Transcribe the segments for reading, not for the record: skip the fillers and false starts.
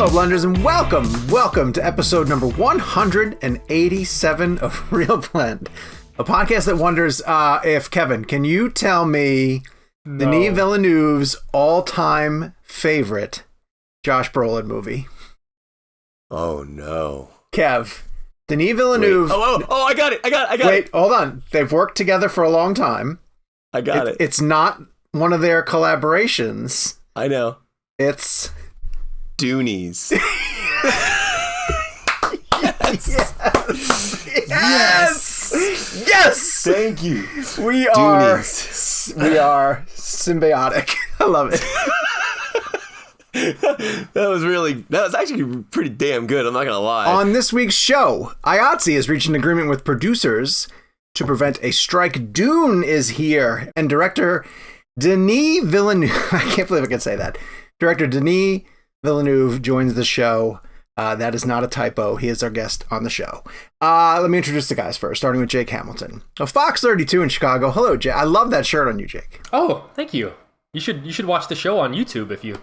Blenders, and welcome to episode number 187 of Real Blend, a podcast that wonders if, Kevin, can you tell me Denis Villeneuve's all-time favorite Josh Brolin movie? Oh, no. Kev, Denis Villeneuve... Wait. Oh, I got it. Wait, hold on. They've worked together for a long time. I got it. It's not one of their collaborations. I know. It's... Doonies. Yes! Thank you. We are symbiotic. I love it. That was actually pretty damn good, I'm not gonna lie. On this week's show, IATSE has reached an agreement with producers to prevent a strike. Dune is here, and director Denis Villeneuve, I can't believe I can say that. Director Denis Villeneuve joins the show. That is not a typo. He is our guest on the show. Let me introduce the guys first, starting with Jake Hamilton of Fox 32 in Chicago. Hello, Jake. I love that shirt on you, Jake. Oh, thank you. You should watch the show on YouTube if you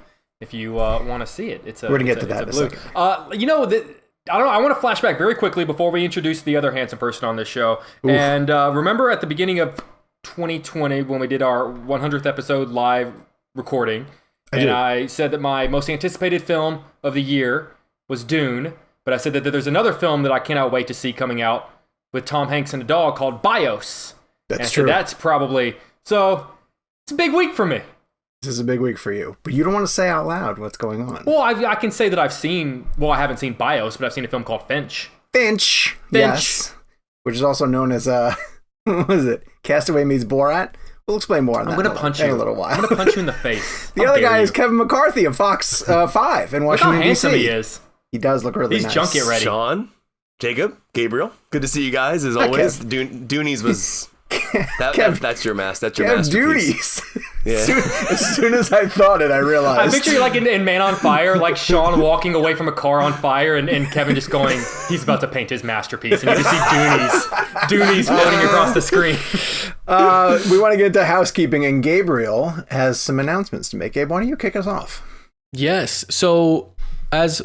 want to see it. We're gonna get to that in a second. I want to flash back very quickly before we introduce the other handsome person on this show. Oof. And remember at the beginning of 2020 when we did our 100th episode live recording, I said that my most anticipated film of the year was Dune, but I said that there's another film that I cannot wait to see coming out with Tom Hanks and a dog called Bios. That's true. That's probably... So, it's a big week for me. This is a big week for you, but you don't want to say out loud what's going on. Well, I can say that I haven't seen Bios, but I've seen a film called Finch. Finch. Yes. Which is also known as, what is it? Castaway meets Borat? We'll explain more on that. I'm going to punch you in a little while. I'm going to punch you in the face. The other guy is Kevin McCarthy of Fox 5 in Washington, D.C. Look how handsome he is. He does look really nice. He's junket ready. Sean, Jacob, Gabriel, good to see you guys as always. Doonies was... that's your masterpiece. Doonies. Yeah. As soon as I thought it, I realized. I picture you like in Man on Fire, like Sean walking away from a car on fire and Kevin just going, he's about to paint his masterpiece. And you just see Doonies floating across the screen. We want to get into housekeeping, and Gabriel has some announcements to make. Gabe, why don't you kick us off? Yes. So, as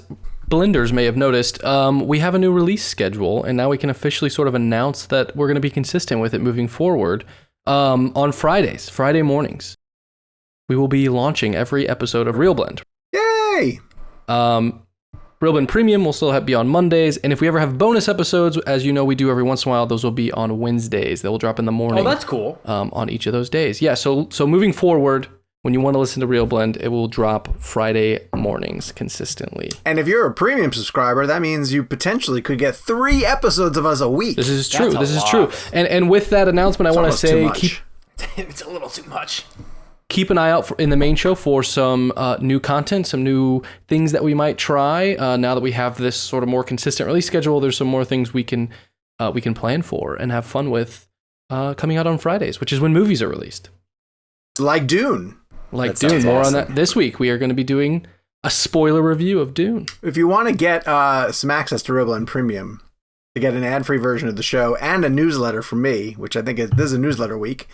Blenders may have noticed, we have a new release schedule, and now we can officially sort of announce that we're going to be consistent with it moving forward. On Friday mornings, we will be launching every episode of Real Blend. Yay! Real Blend Premium will still be on Mondays, and if we ever have bonus episodes, as you know we do every once in a while, those will be on Wednesdays. They will drop in the morning. Oh, that's cool. On each of those days. Yeah, so moving forward, when you want to listen to Real Blend, it will drop Friday mornings consistently. And if you're a premium subscriber, that means you potentially could get 3 episodes of us a week. This is true. This is true. And with that announcement, I want to say it's a little too much. Keep an eye out in the main show for some new content, some new things that we might try. Now that we have this sort of more consistent release schedule, there's some more things we can plan for and have fun with coming out on Fridays, which is when movies are released. Like Dune. Dune. More on that this week. We are going to be doing a spoiler review of Dune. If you want to get some access to Real Blend Premium, to get an ad-free version of the show and a newsletter from me, which I think this is a newsletter week,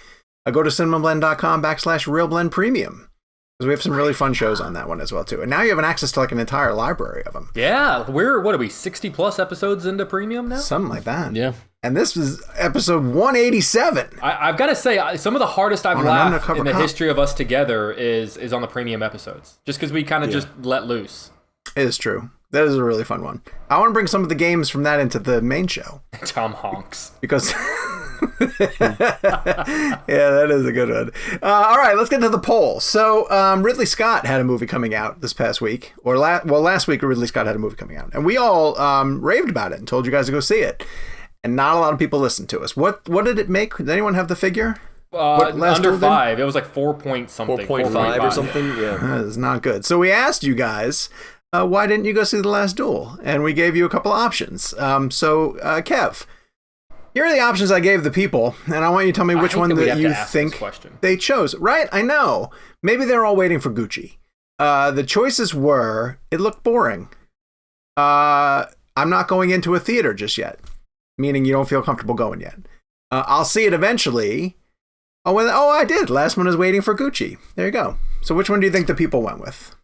go to cinemablend.com/realblendpremium. Because we have some really fun shows on that one as well, too. And now you have access to like an entire library of them. Yeah. What are we, 60 plus episodes into premium now? Something like that. Yeah. And this was episode 187. I've got to say, some of the hardest I've laughed in the history of us together is on the premium episodes. Just because we kind of just let loose. It is true. That is a really fun one. I want to bring some of the games from that into the main show. Tom Honks. Because... yeah, that is a good one. All right, let's get to the poll. So Ridley Scott had a movie coming out this past week. Or last week Ridley Scott had a movie coming out. And we all raved about it and told you guys to go see it. And not a lot of people listened to us. What did it make? Does anyone have the figure? Under 5. It was like 4 point something. 4.5 or something. Yeah. That is not good. So we asked you guys, why didn't you go see The Last Duel? And we gave you a couple options. Kev, here are the options I gave the people. And I want you to tell me which one that you think they chose. Right? I know. Maybe they're all waiting for Gucci. The choices were, it looked boring. I'm not going into a theater just yet. Meaning you don't feel comfortable going yet. I'll see it eventually. I did. Last one is waiting for Gucci. There you go. So which one do you think the people went with?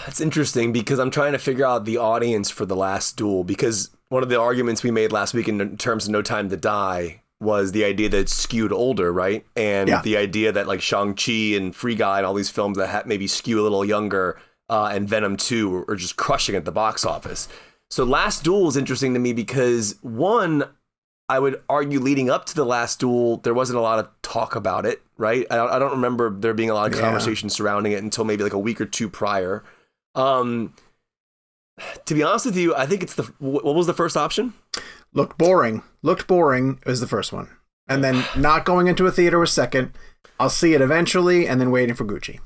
It's interesting because I'm trying to figure out the audience for The Last Duel, because one of the arguments we made last week in terms of No Time to Die was the idea that it's skewed older, right? And the idea that like Shang-Chi and Free Guy and all these films that maybe skew a little younger, and Venom 2 are just crushing at the box office. So Last Duel is interesting to me because, one, I would argue leading up to The Last Duel, there wasn't a lot of talk about it, right? I don't remember there being a lot of conversation surrounding it until maybe like a week or two prior. To be honest with you, I think it's what was the first option? Looked boring was the first one. And then not going into a theater was second. I'll see it eventually, and then waiting for Gucci.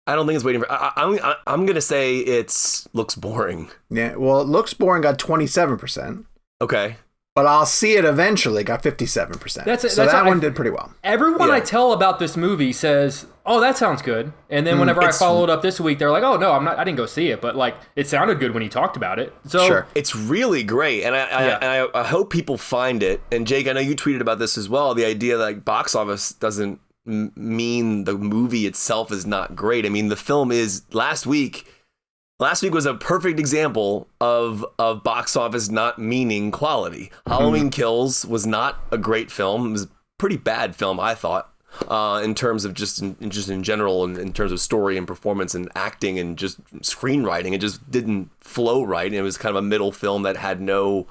I don't think it's waiting for... I'm going to say looks boring. Yeah, well, it looks boring got 27%. Okay. But I'll see it eventually got 57%. That one did pretty well. Everyone I tell about this movie says, "Oh, that sounds good." And then whenever I followed up this week, they're like, "Oh no, I didn't go see it, but like it sounded good when he talked about it." So sure. It's really great, and I hope people find it. And Jake, I know you tweeted about this as well. The idea that like box office doesn't mean the movie itself is not great. I mean, the film is Last week was a perfect example of box office not meaning quality. Halloween Kills was not a great film. It was a pretty bad film, I thought, in terms of just in general, and in terms of story and performance and acting and just screenwriting. It just didn't flow right. And it was kind of a middle film that had no,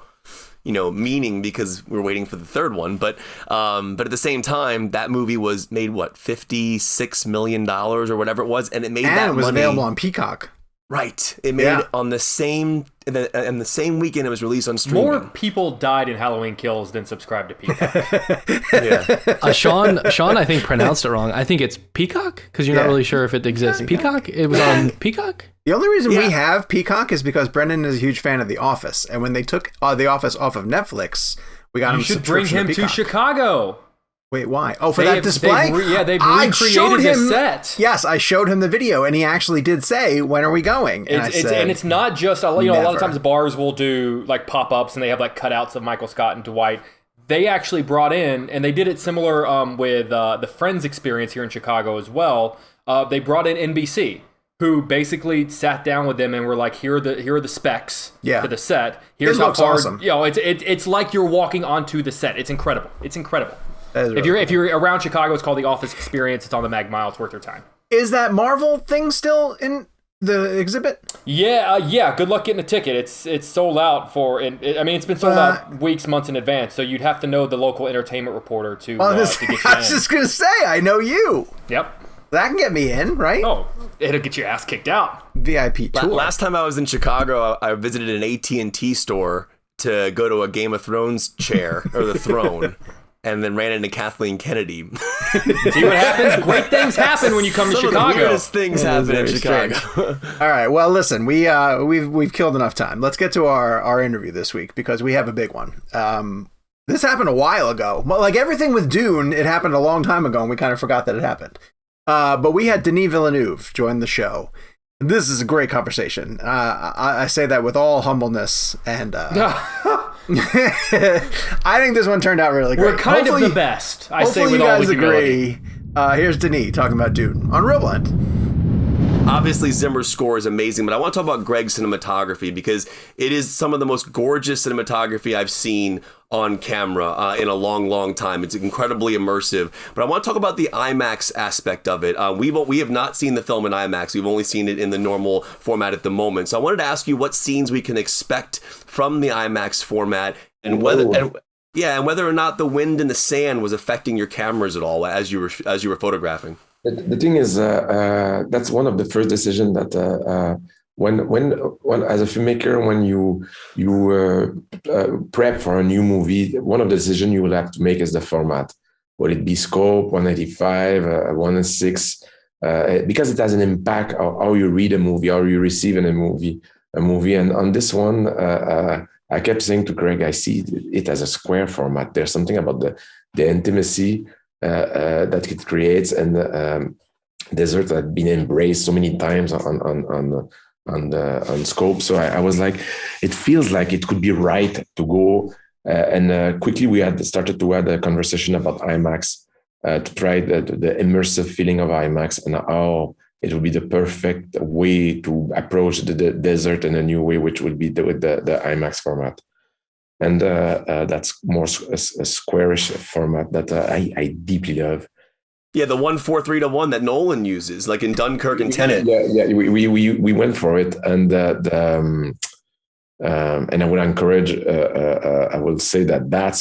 meaning because we were waiting for the third one. But at the same time, that movie was made, $56 million or whatever it was. And it made that money. And it was available on Peacock. Right. It made on the same weekend it was released on streaming. More people died in Halloween Kills than subscribed to Peacock. Sean, I think pronounced it wrong. I think it's Peacock because you're not really sure if it exists. Peacock? It was on Peacock? The only reason we have Peacock is because Brendan is a huge fan of The Office. And when they took The Office off of Netflix, we got him a subscription to Peacock. You should bring him to Chicago. Wait, why? Oh, for that display? They've recreated the set. Yes, I showed him the video, and he actually did say, "When are we going?" And it's not just a lot of times bars will do like pop-ups, and they have like cutouts of Michael Scott and Dwight. They actually brought in, and they did it similar with the Friends experience here in Chicago as well. They brought in NBC, who basically sat down with them and were like, "Here are the specs to the set. Here's how far." Awesome. It's like you're walking onto the set. It's incredible. It's incredible. If you're around Chicago, it's called the Office Experience. It's on the Mag Mile. It's worth your time. Is that Marvel thing still in the exhibit? Yeah. Good luck getting a ticket. It's sold out it's been sold out weeks, months in advance. So you'd have to know the local entertainment reporter to get you in. I was just gonna say, I know you. Yep. That can get me in, right? Oh, it'll get your ass kicked out. VIP tour. Last time I was in Chicago, I visited an AT&T store to go to a Game of Thrones chair or the throne. And then ran into Kathleen Kennedy. See what happens? Great things happen when you come to Chicago. Some of the weirdest things happen in Chicago. All right. Well, listen, we've killed enough time. Let's get to our interview this week because we have a big one. This happened a while ago. Like everything with Dune, it happened a long time ago, and we kind of forgot that it happened. But we had Denis Villeneuve join the show. This is a great conversation. I say that with all humbleness and. I think this one turned out really great. We're kind of the best. I say with all humility. Here's Denis talking about Dune on Real Blend. Obviously, Zimmer's score is amazing, but I want to talk about Greg's cinematography because it is some of the most gorgeous cinematography I've seen on camera in a long, long time. It's incredibly immersive. But I want to talk about the IMAX aspect of it. We have not seen the film in IMAX. We've only seen it in the normal format at the moment. So I wanted to ask you what scenes we can expect from the IMAX format and whether or not the wind and the sand was affecting your cameras at all as you were photographing. The thing is, that's one of the first decisions that when as a filmmaker, when you prep for a new movie, one of the decisions you will have to make is the format. Will it be scope 185, 1:6? Because it has an impact on how you read a movie, how you receive in a movie. And on this one, I kept saying to Greg, I see it as a square format. There's something about the intimacy that it creates, and the desert had been embraced so many times on scope. So I was like, it feels like it could be right to go. And quickly we had started to have a conversation about IMAX to try the immersive feeling of IMAX and how it would be the perfect way to approach the desert in a new way, which would be with the IMAX format. And that's more a squarish format that I deeply love. Yeah, the 1:4:3:1 that Nolan uses, like in Dunkirk and Tenet. Yeah. We went for it, and and I would encourage. I will say that's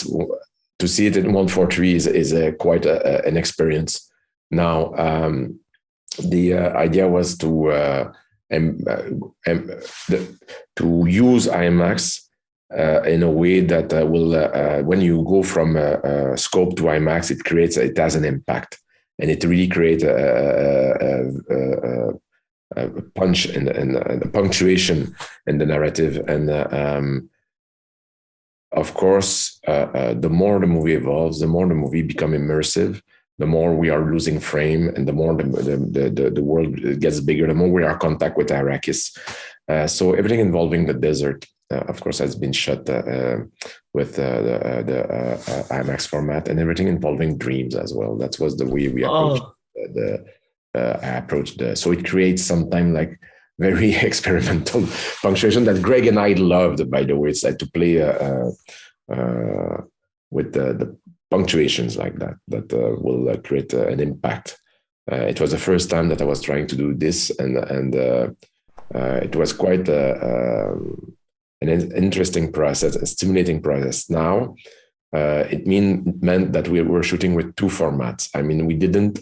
to see it in 1:4:3 is quite an experience. Now, the idea was to use IMAX in a way that will, when you go from scope to IMAX, it has an impact, and it really creates a punch and the punctuation in the narrative. And of course, the more the movie evolves, the more the movie becomes immersive, the more we are losing frame, and the more the world gets bigger, the more we are in contact with Arrakis. So everything involving the desert, of course, has been shot with the IMAX format, and everything involving dreams as well. That was the way we approached so it creates sometimes like very experimental punctuation that Greg and I loved, by the way. It's like to play with the punctuations like that will create an impact. It was the first time that I was trying to do this, and it was quite an interesting process, a stimulating process. Now, it meant that we were shooting with two formats. I mean, we didn't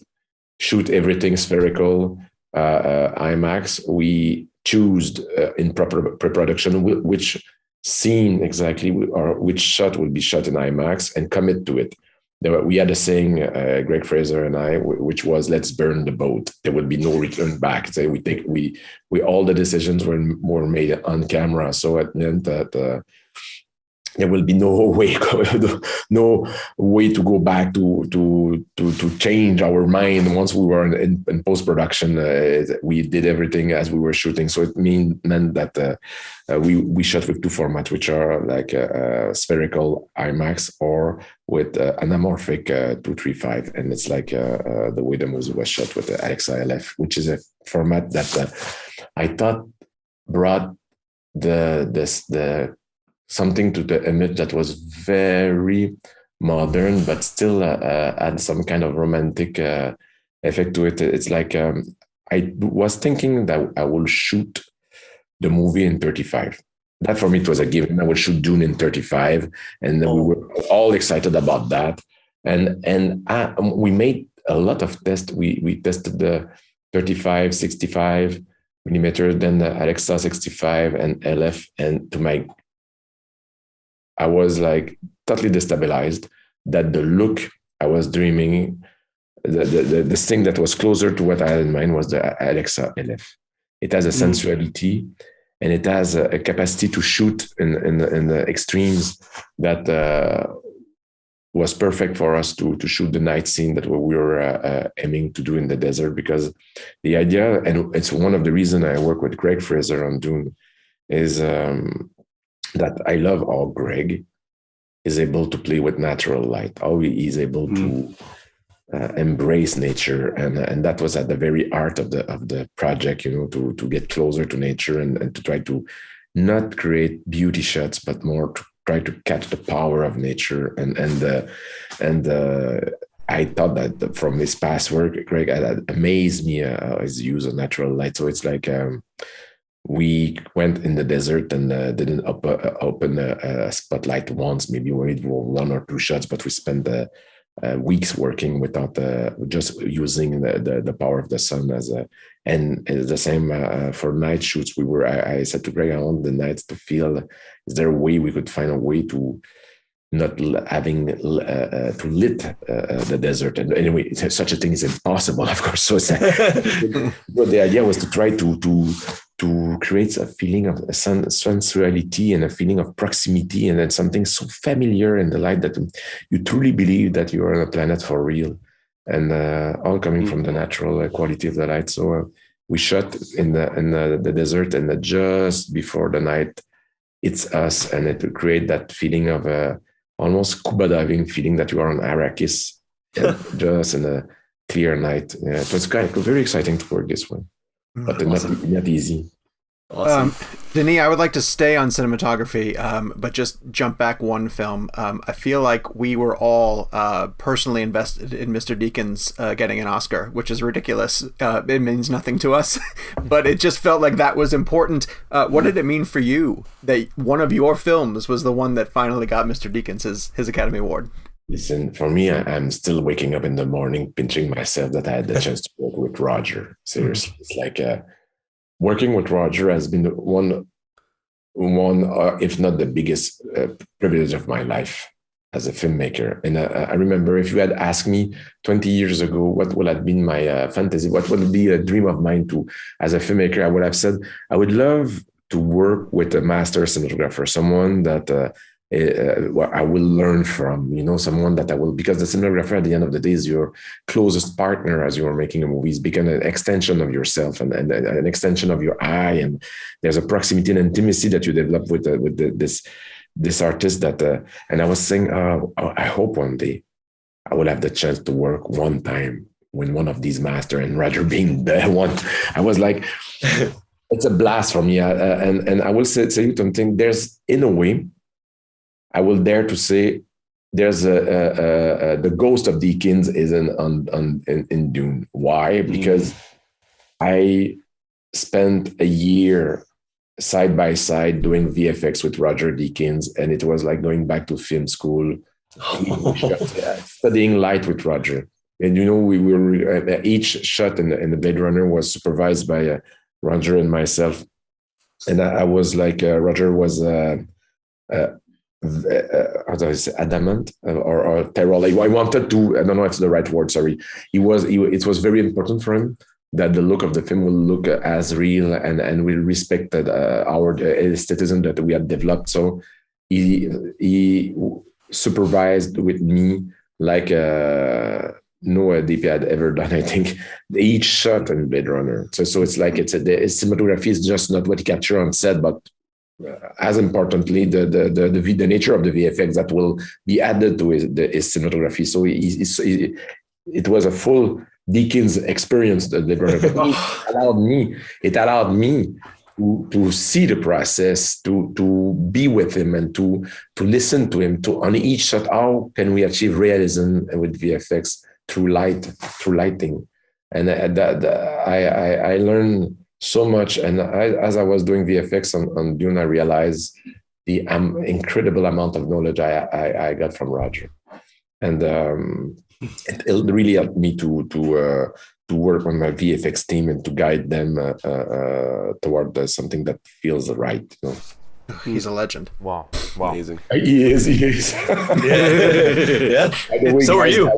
shoot everything spherical IMAX. We chose in proper pre-production which scene exactly or which shot will be shot in IMAX and commit to it. We had a saying, Greg Fraser and I, which was, "Let's burn the boat. There will be no return back." So we all the decisions were made on camera. So it meant that there will be no way to go back to change our mind. Once we were in post-production, we did everything as we were shooting. So it meant that we shot with two formats, which are like spherical IMAX or with anamorphic 235. And it's like the way the movie was shot with the ATSE LF, which is a format that I thought brought the something to the image that was very modern, but still had some kind of romantic effect to it. It's like I was thinking that I will shoot the movie in 35. That for me, it was a given. I would shoot Dune in 35, and we were all excited about that. And we made a lot of tests. We tested the 35, 65 millimeter, then the Alexa 65 and LF, and I was like totally destabilized that the look I was dreaming, the thing that was closer to what I had in mind was the Alexa LF. It has a sensuality, and it has a capacity to shoot in the extremes that was perfect for us to shoot the night scene that we were aiming to do in the desert. Because the idea, and it's one of the reasons I work with Greg Fraser on Dune, is that I love how Greg is able to play with natural light, how he is able to embrace nature, and that was at the very heart of the project, to get closer to nature and to try to not create beauty shots, but more to try to catch the power of nature. And I thought that from his past work, Greg had amazed me his use of natural light. So it's like we went in the desert and didn't open a spotlight once, maybe one or two shots, but we spent weeks working without just using the power of the sun and the same for night shoots. I said to Greg, I want the nights to feel, is there a way we could find a way to not having to lit the desert? And anyway, such a thing is impossible, of course. So but the idea was to try to create a feeling of sensuality and a feeling of proximity, and then something so familiar in the light that you truly believe that you are on a planet for real, and all coming from the natural quality of the light. So we shot in the desert, and just before the night it's us, and it will create that feeling of almost scuba diving feeling that you are on Arrakis, just in a clear night. Yeah, it was very exciting to work this one, but not easy. Awesome. Denis, I would like to stay on cinematography, but just jump back one film. I feel like we were all personally invested in Mr. Deakins getting an Oscar, which is ridiculous. It means nothing to us, but it just felt like that was important. What did it mean for you that one of your films was the one that finally got Mr. Deakins his Academy Award? Listen, for me, I'm still waking up in the morning, pinching myself that I had the chance to work with Roger. Seriously, it's like working with Roger has been one, if not the biggest privilege of my life as a filmmaker. And I remember if you had asked me 20 years ago, what would have been my fantasy, what would be a dream of mine as a filmmaker, I would have said, I would love to work with a master cinematographer, someone that I will learn from, someone that I will, because the cinematographer at the end of the day is your closest partner as you are making a movie. It's become an extension of yourself and an extension of your eye. And there's a proximity and intimacy that you develop with this artist and I was saying, I hope one day I will have the chance to work one time with one of these masters, and Roger being the one. I was like, it's a blast for me. And I will say you something, there's, in a way, I will dare to say there's the ghost of Deakins is in Dune. Why? Because I spent a year side by side doing VFX with Roger Deakins, and it was like going back to film school, studying light with Roger. And we were each shot in the Blade Runner was supervised by Roger and myself, and I was like Roger was. How do I say, adamant or terror. I wanted to, I don't know if it's the right word, sorry. It was very important for him that the look of the film will look as real and we respected our aestheticism that we had developed. So he supervised with me like no DP had ever done, I think, each shot in Blade Runner. So it's like the cinematography is just not what he captured on set, but as importantly, the nature of the VFX that will be added to his cinematography. So it was a full Deakins experience that it allowed me to see the process, to be with him and to listen to him, on each shot, how can we achieve realism with VFX through lighting. And I learned so much, and as I was doing VFX on Dune, I realized the incredible amount of knowledge I got from Roger, and it really helped me to work on my VFX team and to guide them toward something that feels right. He's a legend. Wow. Amazing. He is. Yeah. Way, so guys, are you.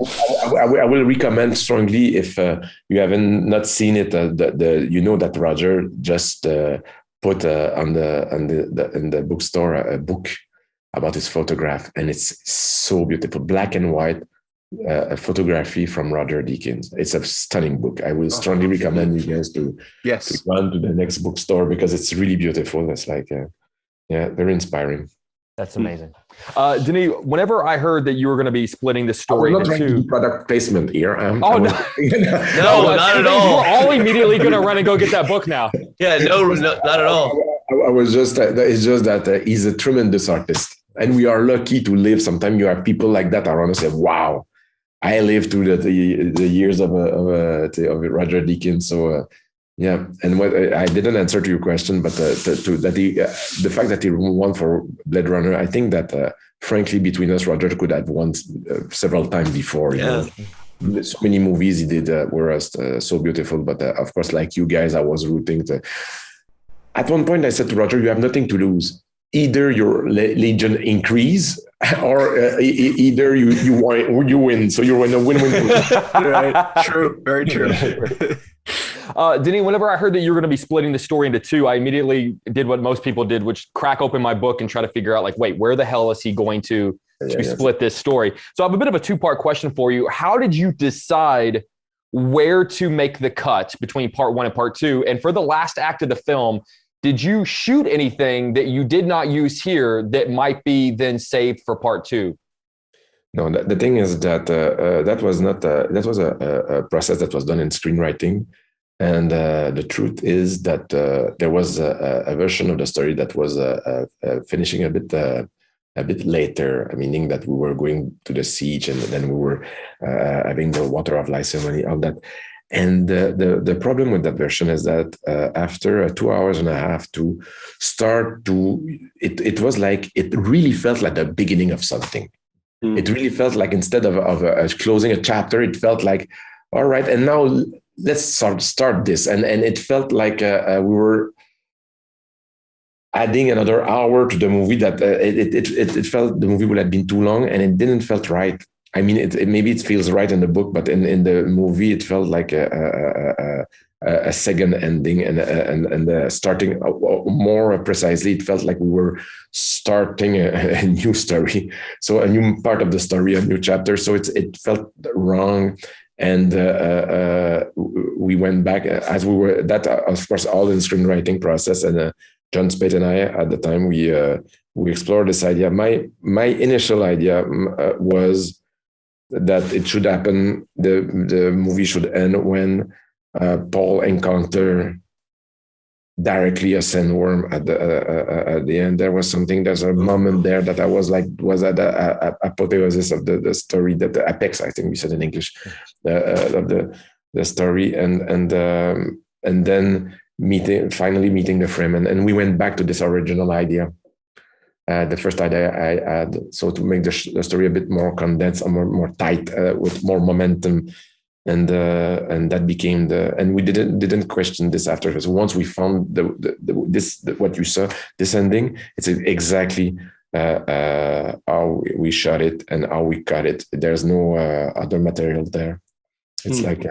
I will recommend strongly, if you haven't not seen it, that Roger just put in the bookstore a book about his photograph, and it's so beautiful, black and white photography from Roger Deakins. It's a stunning book. I will strongly recommend you guys to run to the next bookstore because it's really beautiful. It's like very inspiring. That's amazing. Denis, whenever I heard that you were going to be splitting the story into two... to do product placement here. No, not at all. We're all immediately going to run and go get that book now. Yeah, no, not at all. I was just, it's just that he's a tremendous artist. And we are lucky to live. Sometimes you have people like that around us and say, wow, I lived through the years of Roger Deakins. So, yeah, and what I didn't answer to your question, but the fact that he won for Blade Runner, I think that frankly between us, Roger could have won several times before. Yeah, so many movies he did were so beautiful. But of course, like you guys, I was rooting to. At one point, I said to Roger, "You have nothing to lose. Either your legion increase, or either you win. So you're in a win-win." Right? True. Very true. Denis, whenever I heard that you were going to be splitting the story into two, I immediately did what most people did, which crack open my book and try to figure out, like, wait, where the hell is he going to split this story? So I have a bit of a two-part question for you. How did you decide where to make the cut between part one and part two? And for the last act of the film, did you shoot anything that you did not use here that might be then saved for part two? No, the thing is that that was not that was a process that was done in screenwriting, and the truth is that there was a version of the story that was finishing a bit later, meaning that we were going to the siege, and then we were having the water of life ceremony, all that. And the problem with that version is that after 2 hours and a half to start to, it was like, it really felt like the beginning of something. It really felt like instead of closing a chapter, it felt like, all right, and now let's start this. And it felt like we were adding another hour to the movie that it felt the movie would have been too long, and it didn't felt right. I mean, maybe it feels right in the book, but in the movie, it felt like a second ending and starting more precisely. It felt like we were starting a new story, so a new part of the story, a new chapter. So it felt wrong, and we went back as we were. That of course all in screenwriting process, and John Spate and I at the time we explored this idea. My initial idea was that it should happen. The movie should end when Paul encounter directly a sandworm at the end. There was something. There's a moment there that I was like, was at the apotheosis of the story, that the apex, I think we said in English, of the story, and then finally meeting the frame, and we went back to this original idea. The first idea I had, so to make the story a bit more condensed, or more tight, with more momentum, and that became and we didn't question this after. So once we found what you saw, this ending, it's exactly how we shot it and how we cut it. There's no other material there. It's like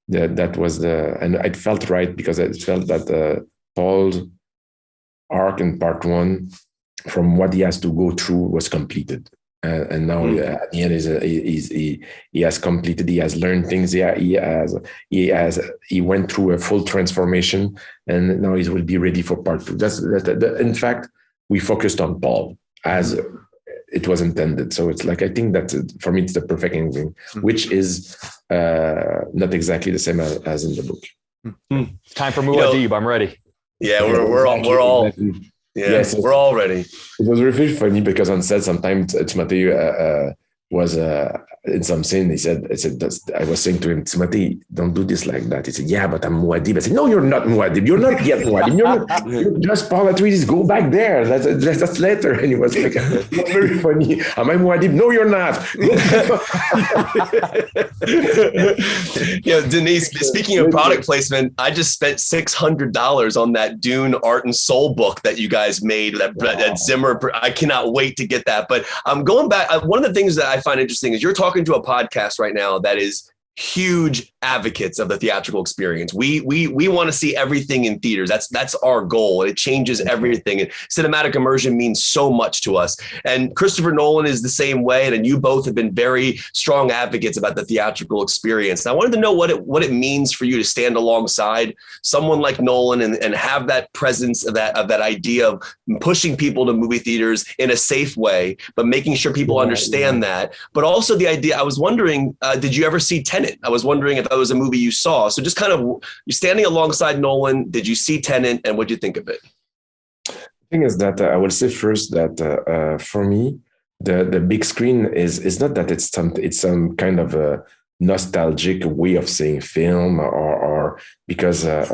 that was and it felt right, because I felt that Paul's arc in part one, from what he has to go through, was completed, and now at the end he has completed. He has learned things. He went through a full transformation, and now he will be ready for part two. In fact, we focused on Paul as it was intended. So it's like, I think that for me it's the perfect ending, which is not exactly the same as in the book. Time for Muad'Dib. I'm ready. Yeah, we're all. Exactly. Yeah, yes, we're all ready. It was really funny because on set sometimes Timothée was in some scene. He said, I was saying to him, Timothée, don't do this like that. He said, yeah, but I'm Muad'Dib. I said, no, you're not Muad'Dib. You're not yet Muad'Dib. You're just Paul Atreides. Go back there. That's later. And he was like, very funny. Am I Muad'Dib? No, you're not. Denise, speaking of product placement, I just spent $600 on that Dune Art and Soul book that you guys made, that Zimmer. I cannot wait to get that. But I'm going back. One of the things that I find interesting is you're talking to a podcast right now that is huge advocates of the theatrical experience. We want to see everything in theaters. That's our goal. It changes everything. And cinematic immersion means so much to us. And Christopher Nolan is the same way. And you both have been very strong advocates about the theatrical experience. And I wanted to know what it means for you to stand alongside someone like Nolan and have that presence of that idea of pushing people to movie theaters in a safe way, but making sure people understand that. But also the idea, I was wondering, did you ever see Tenet? I was wondering if that was a movie you saw. So just kind of, you're standing alongside Nolan. Did you see Tenet, and what do you think of it? The thing is that I will say first that for me, the big screen is not that it's some kind of a nostalgic way of seeing film or because of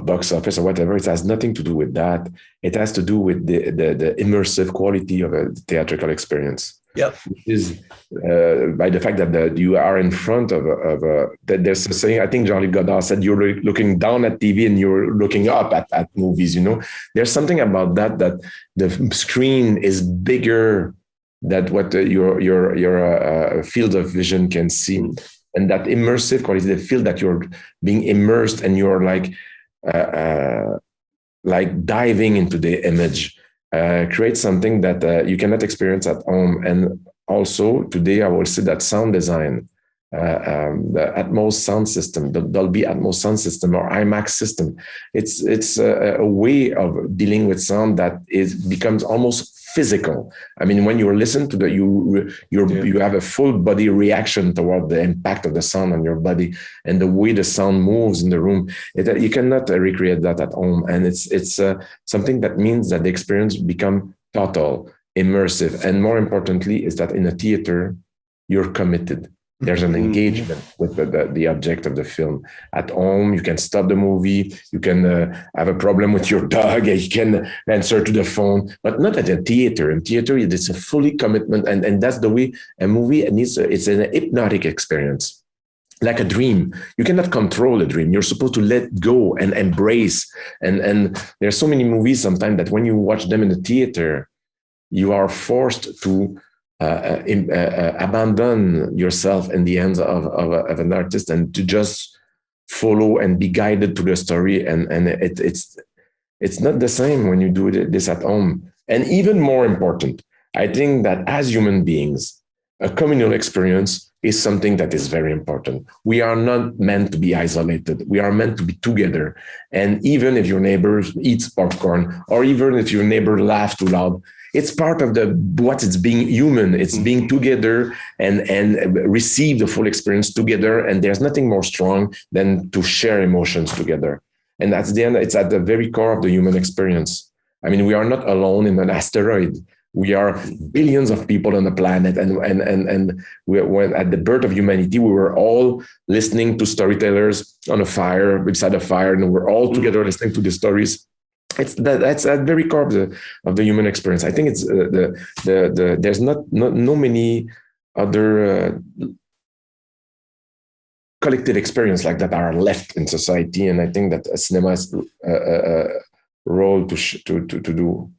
box office or whatever. It has nothing to do with that. It has to do with the immersive quality of a theatrical experience. Yep. Is by the fact that you are in front of that there's a saying, I think Jean-Luc Godard said, you're looking down at TV and you're looking up at movies, There's something about that the screen is bigger than what your field of vision can see. And that immersive quality, the feel that you're being immersed and you're like diving into the image. Create something that you cannot experience at home. And also today, I will say that sound design, the Atmos sound system, the Dolby Atmos sound system or IMAX system, it's a way of dealing with sound that becomes almost physical. I mean, when you listen to you have a full body reaction toward the impact of the sound on your body and the way the sound moves in the room. You cannot recreate that at home, and it's something that means that the experience become total, immersive, and more importantly, is that in a theater you're committed. There's an engagement with the object of the film. At home, you can stop the movie. You can have a problem with your dog. You can answer to the phone, but not at a theater. In theater, it's a fully commitment, and that's the way a movie needs. It's an hypnotic experience, like a dream. You cannot control a dream. You're supposed to let go and embrace. And there's so many movies sometimes that when you watch them in the theater, you are forced to abandon yourself in the hands of an artist and to just follow and be guided to the story. And it's not the same when you do this at home. And even more important, I think that as human beings, a communal experience is something that is very important. We are not meant to be isolated. We are meant to be together. And even if your neighbor eats popcorn, or even if your neighbor laughs too loud, it's part of it's being human. It's being together and receive the full experience together. And there's nothing more strong than to share emotions together. And that's the end. It's at the very core of the human experience. I mean, we are not alone in an asteroid. We are billions of people on the planet. And when at the birth of humanity, we were all listening to storytellers on a fire, beside a fire, and we're all together listening to the stories. That's at the very core of the human experience. I think it's there's not many other collective experience like that are left in society, and I think that cinema's role to do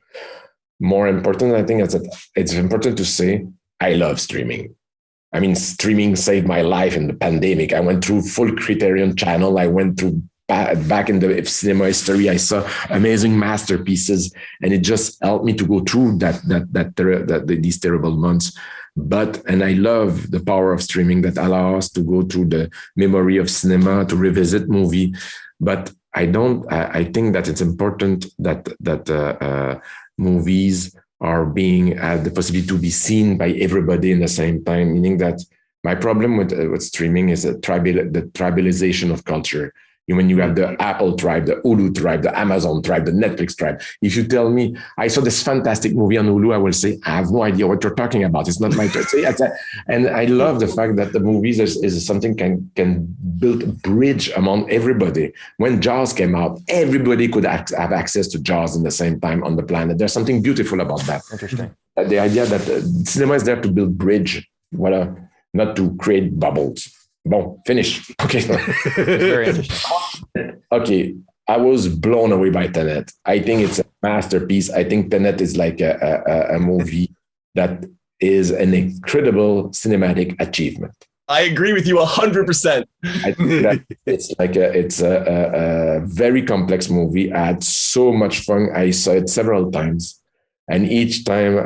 more important. I think it's important to say I love streaming. I mean, streaming saved my life in the pandemic. I went through full Criterion channel. I went through back in the cinema history. I saw amazing masterpieces, and it just helped me to go through these terrible months. And I love the power of streaming that allows us to go through the memory of cinema, to revisit movie. But I think that it's important that movies have the possibility to be seen by everybody in the same time. Meaning that my problem with streaming is the tribalization of culture. When you have the Apple tribe, the Hulu tribe, the Amazon tribe, the Netflix tribe. If you tell me, I saw this fantastic movie on Hulu, I will say, I have no idea what you're talking about. It's not my turn. And I love the fact that the movies is something can build a bridge among everybody. When Jaws came out, everybody could have access to Jaws in the same time on the planet. There's something beautiful about that. Interesting. The idea that cinema is there to build bridge, not to create bubbles. Bon, finish. Okay. Very interesting. Okay. I was blown away by Tenet. I think it's a masterpiece. I think Tenet is like a movie that is an incredible cinematic achievement. I agree with you 100%. I think that it's a very complex movie. I had so much fun. I saw it several times, and each time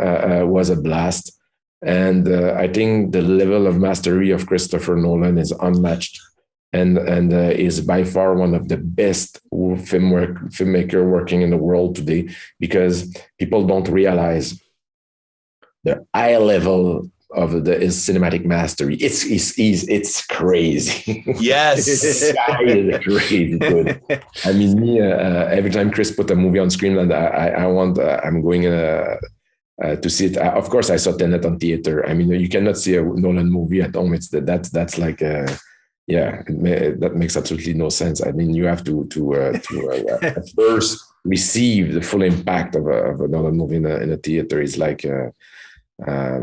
was a blast. And I think the level of mastery of Christopher Nolan is unmatched, and is by far one of the best filmmaker working in the world today, because people don't realize the high level of his cinematic mastery. It's crazy. Yes. It's crazy good. I mean, every time Chris put a movie on screen, and I'm going to see it. Of course, I saw Tenet on theater. I mean, you cannot see a Nolan movie at home. That's like that makes absolutely no sense. I mean, you have to first receive the full impact of a Nolan movie in a theater. It's like I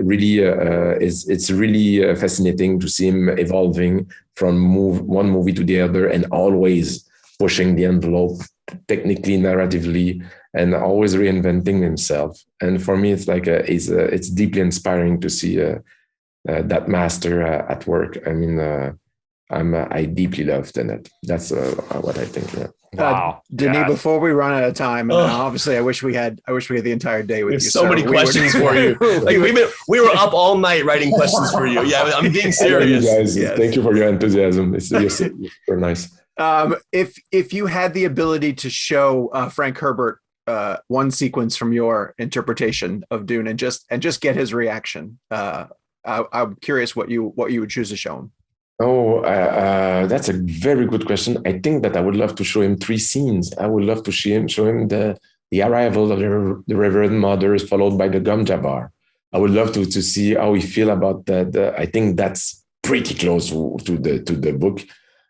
really it's really fascinating to see him evolving from one movie to the other, and always pushing the envelope technically, narratively, and always reinventing himself. And for me, it's like it's deeply inspiring to see that master at work. I mean, I deeply love Tenet. That's what I think. Yeah. Wow, Denis, before we run out of time, and obviously I wish we had the entire day with you. So many questions for you. Like we were up all night writing questions for you. Yeah, I'm being serious. You guys, yes. Thank you for your enthusiasm. It's super nice. If you had the ability to show Frank Herbert one sequence from your interpretation of Dune and just get his reaction. I'm curious what you would choose to show him. Oh, that's a very good question. I think that I would love to show him 3 scenes. I would love to show him the arrival of the Reverend Mother, followed by the gum jabbar. I would love to see how he feel about that. I think that's pretty close to the book.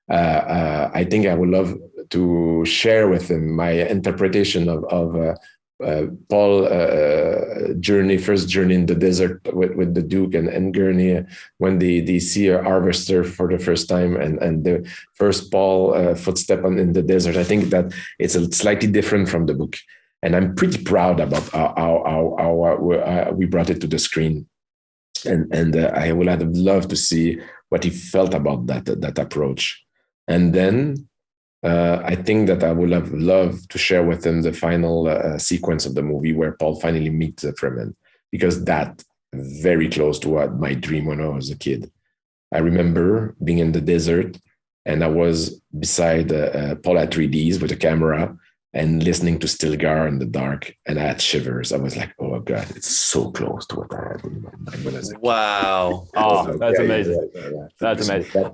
I think I would love to share with him my interpretation of Paul first journey in the desert with the Duke and Gurney, when they see a harvester for the first time, and the first Paul footstep in the desert. I think that it's slightly different from the book, and I'm pretty proud about how we brought it to the screen, and I would have loved to see what he felt about that approach. And then I think that I would have loved to share with him the final sequence of the movie where Paul finally meets Fremen, because that's very close to what my dream when I was a kid. I remember being in the desert, and I was beside Paul at 3Ds with a camera and listening to Stilgar in the dark, and I had shivers. I was like, oh God, it's so close to what I had in my mind when I was a kid. Wow. Oh, that's amazing. That's amazing.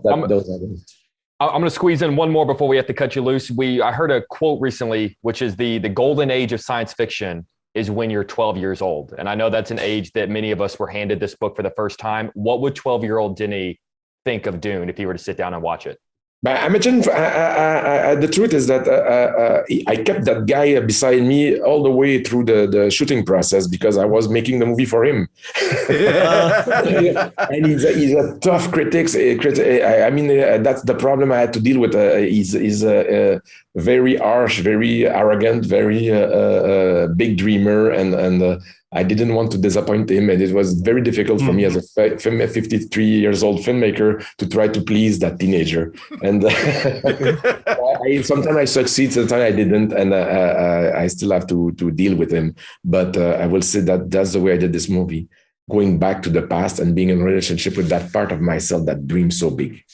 I'm going to squeeze in one more before we have to cut you loose. I heard a quote recently, which is the golden age of science fiction is when you're 12 years old. And I know that's an age that many of us were handed this book for the first time. What would 12-year-old Denis think of Dune if he were to sit down and watch it? But I imagine the truth is that I kept that guy beside me all the way through the shooting process, because I was making the movie for him. And he's a tough critic. I mean, that's the problem I had to deal with. He's very harsh, very arrogant, very big dreamer, and I didn't want to disappoint him, and it was very difficult for me as a 53 years old filmmaker to try to please that teenager. And sometimes I succeed, sometimes I didn't, and I still have to deal with him. But I will say that that's the way I did this movie, going back to the past and being in a relationship with that part of myself that dreams so big.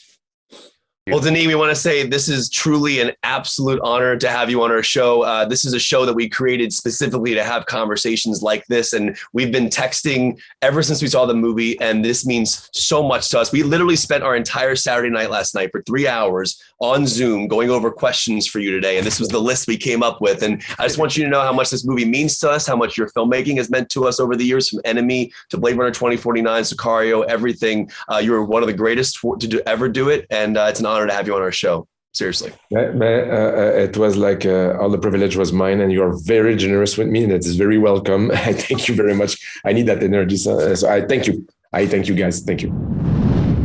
Well, Denis, we want to say this is truly an absolute honor to have you on our show. This is a show that we created specifically to have conversations like this. And we've been texting ever since we saw the movie. And this means so much to us. We literally spent our entire Saturday night last night for 3 hours on Zoom going over questions for you today. And this was the list we came up with. And I just want you to know how much this movie means to us, how much your filmmaking has meant to us over the years, from Enemy to Blade Runner 2049, Sicario, everything. You were one of the greatest to ever do it. And it's an honor to have you on our show. Seriously. It was like all the privilege was mine, and you're very generous with me, and it's very welcome. I thank you very much. I need that energy. So I thank you. I thank you guys. Thank you.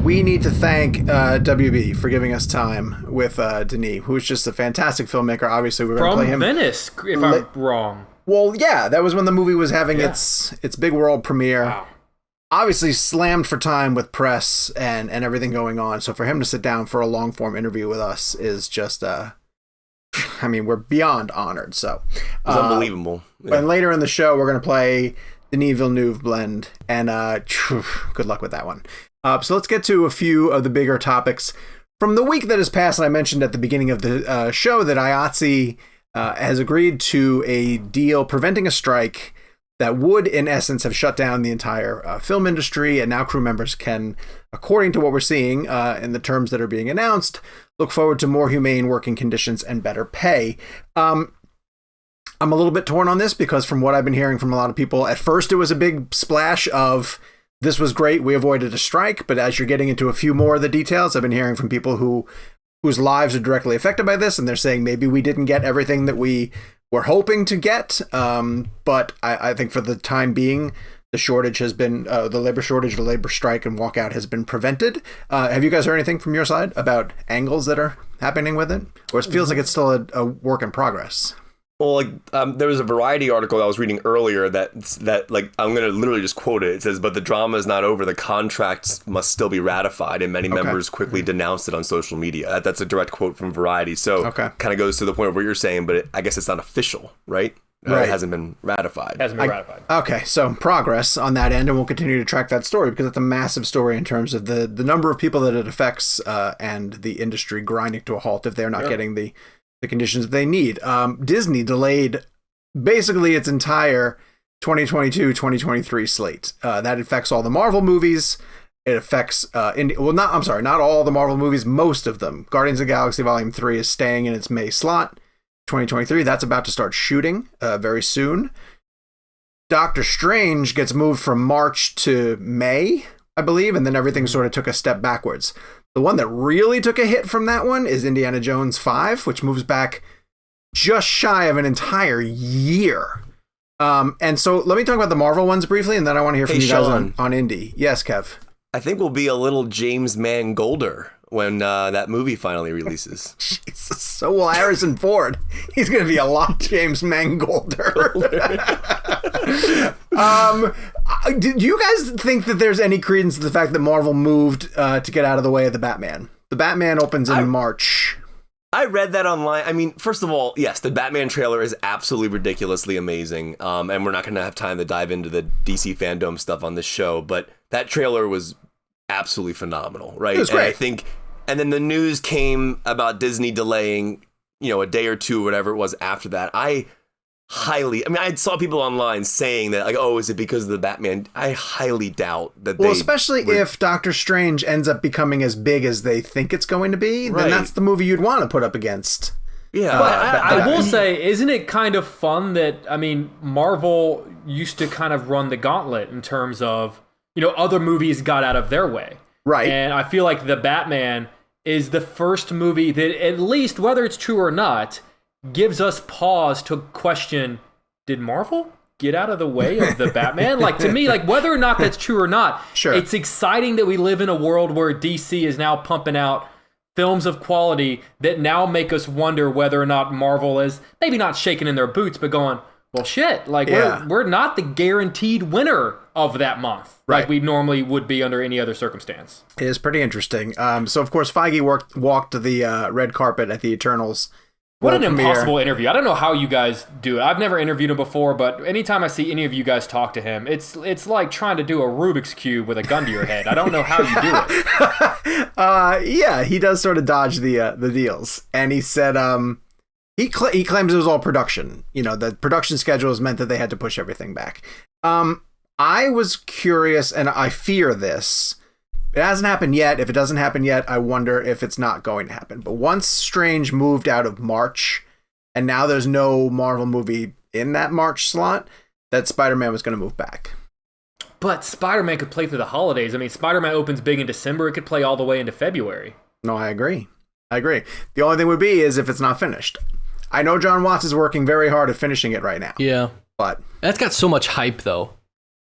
We need to thank WB for giving us time with Denis, who's just a fantastic filmmaker. Obviously, we're going to play him. From Venice, if I'm wrong. Well, yeah, that was when the movie was having its big world premiere. Wow. Obviously slammed for time with press and everything going on. So for him to sit down for a long form interview with us is just, I mean, we're beyond honored. So it's unbelievable. Yeah. And later in the show, we're going to play Denis Villeneuve blend, and good luck with that one. So let's get to a few of the bigger topics from the week that has passed. And I mentioned at the beginning of the show that IATSE has agreed to a deal preventing a strike that would, in essence, have shut down the entire film industry. And now crew members can, according to what we're seeing in the terms that are being announced, look forward to more humane working conditions and better pay. I'm a little bit torn on this, because from what I've been hearing from a lot of people, at first it was a big splash of, this was great, we avoided a strike. But as you're getting into a few more of the details, I've been hearing from people whose lives are directly affected by this, and they're saying maybe we didn't get everything that we were hoping to get. But I think for the time being, the shortage has been, the labor shortage, the labor strike and walkout has been prevented. Have you guys heard anything from your side about angles that are happening with it? Or it feels like it's still a work in progress? Well, there was a Variety article I was reading earlier that like, I'm going to literally just quote it. It says, "But the drama is not over. The contracts must still be ratified." And many members quickly denounced it on social media. That's a direct quote from Variety. So kind of goes to the point of what you're saying, but I guess it's not official, right? It hasn't been ratified. Okay, so progress on that end, and we'll continue to track that story, because it's a massive story in terms of the number of people that it affects and the industry grinding to a halt if they're not getting the conditions they need. Disney delayed basically its entire 2022-2023 slate. That affects all the Marvel movies. It affects not all the Marvel movies, most of them. Guardians of the Galaxy Volume 3 is staying in its May slot. 2023, that's about to start shooting very soon. Doctor Strange gets moved from March to May, I believe, and then everything sort of took a step backwards. The one that really took a hit from that one is Indiana Jones 5, which moves back just shy of an entire year. And so let me talk about the Marvel ones briefly, and then I want to heir from you guys on Indy. Yes, Kev. I think we'll be a little James Mangolder when that movie finally releases. Jesus. So will Harrison Ford. He's going to be a lot James Mangolder. Do you guys think that there's any credence to the fact that Marvel moved to get out of the way of the Batman? The Batman opens in March. I read that online. I mean, first of all, yes, the Batman trailer is absolutely ridiculously amazing. And we're not going to have time to dive into the DC fandom stuff on this show, but that trailer was absolutely phenomenal, right? It was great. And then the news came about Disney delaying, a day or two or whatever it was after that. I saw people online saying that, like, oh, is it because of the Batman? I highly doubt that especially if Doctor Strange ends up becoming as big as they think it's going to be, then that's the movie you'd want to put up against. Yeah. I will say, isn't it kind of fun that, Marvel used to kind of run the gauntlet in terms of, other movies got out of their way. Right. And I feel like The Batman is the first movie that, at least whether it's true or not, gives us pause to question, did Marvel get out of the way of the Batman? Like, to me, like, whether or not that's true or not, sure, it's exciting that we live in a world where DC is now pumping out films of quality that now make us wonder whether or not Marvel is maybe not shaking in their boots, but going, well, shit, like, we're not the guaranteed winner of that month, like we normally would be under any other circumstance. It is pretty interesting. So, of course, Feige walked the red carpet at the Eternals. What an impossible interview. I don't know how you guys do it. I've never interviewed him before, but anytime I see any of you guys talk to him, it's like trying to do a Rubik's Cube with a gun to your head. I don't know how you do it. Yeah, he does sort of dodge the deals. And he said he claims it was all production. The production schedules meant that they had to push everything back. I was curious, and I fear this. It hasn't happened yet. If it doesn't happen yet, I wonder if it's not going to happen. But once Strange moved out of March, and now there's no Marvel movie in that March slot, that Spider-Man was going to move back. But Spider-Man could play through the holidays. Spider-Man opens big in December. It could play all the way into February. No, I agree. The only thing would be is if it's not finished. I know John Watts is working very hard at finishing it right now. Yeah. But that's got so much hype, though.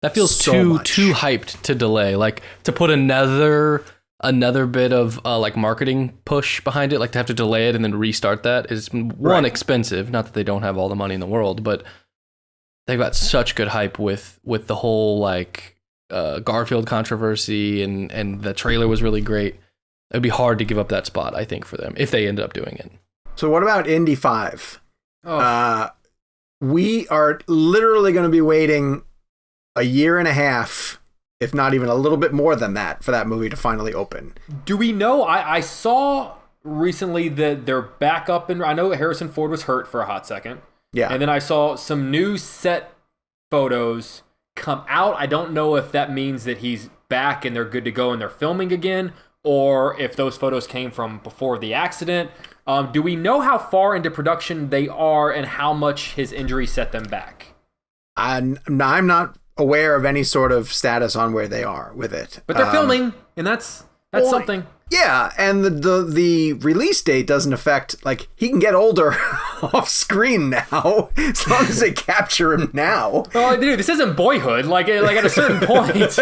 That feels too hyped to delay. Like, to put another bit of like marketing push behind it, like to have to delay it and then restart that is expensive. Not that they don't have all the money in the world, but they've got such good hype with the whole like Garfield controversy, and the trailer was really great. It'd be hard to give up that spot, I think, for them if they ended up doing it. So what about Indy 5? We are literally going to be waiting a year and a half, if not even a little bit more than that, for that movie to finally open. Do we know? I saw recently that they're back up, and I know Harrison Ford was hurt for a hot second. Yeah. And then I saw some new set photos come out. I don't know if that means that he's back and they're good to go and they're filming again, or if those photos came from before the accident. Do we know how far into production they are and how much his injury set them back? I'm not aware of any sort of status on where they are with it. But they're filming, and that's something. Yeah, and the release date doesn't affect, like, he can get older off screen now, as long as they capture him now. Oh, dude, this isn't Boyhood, like at a certain point.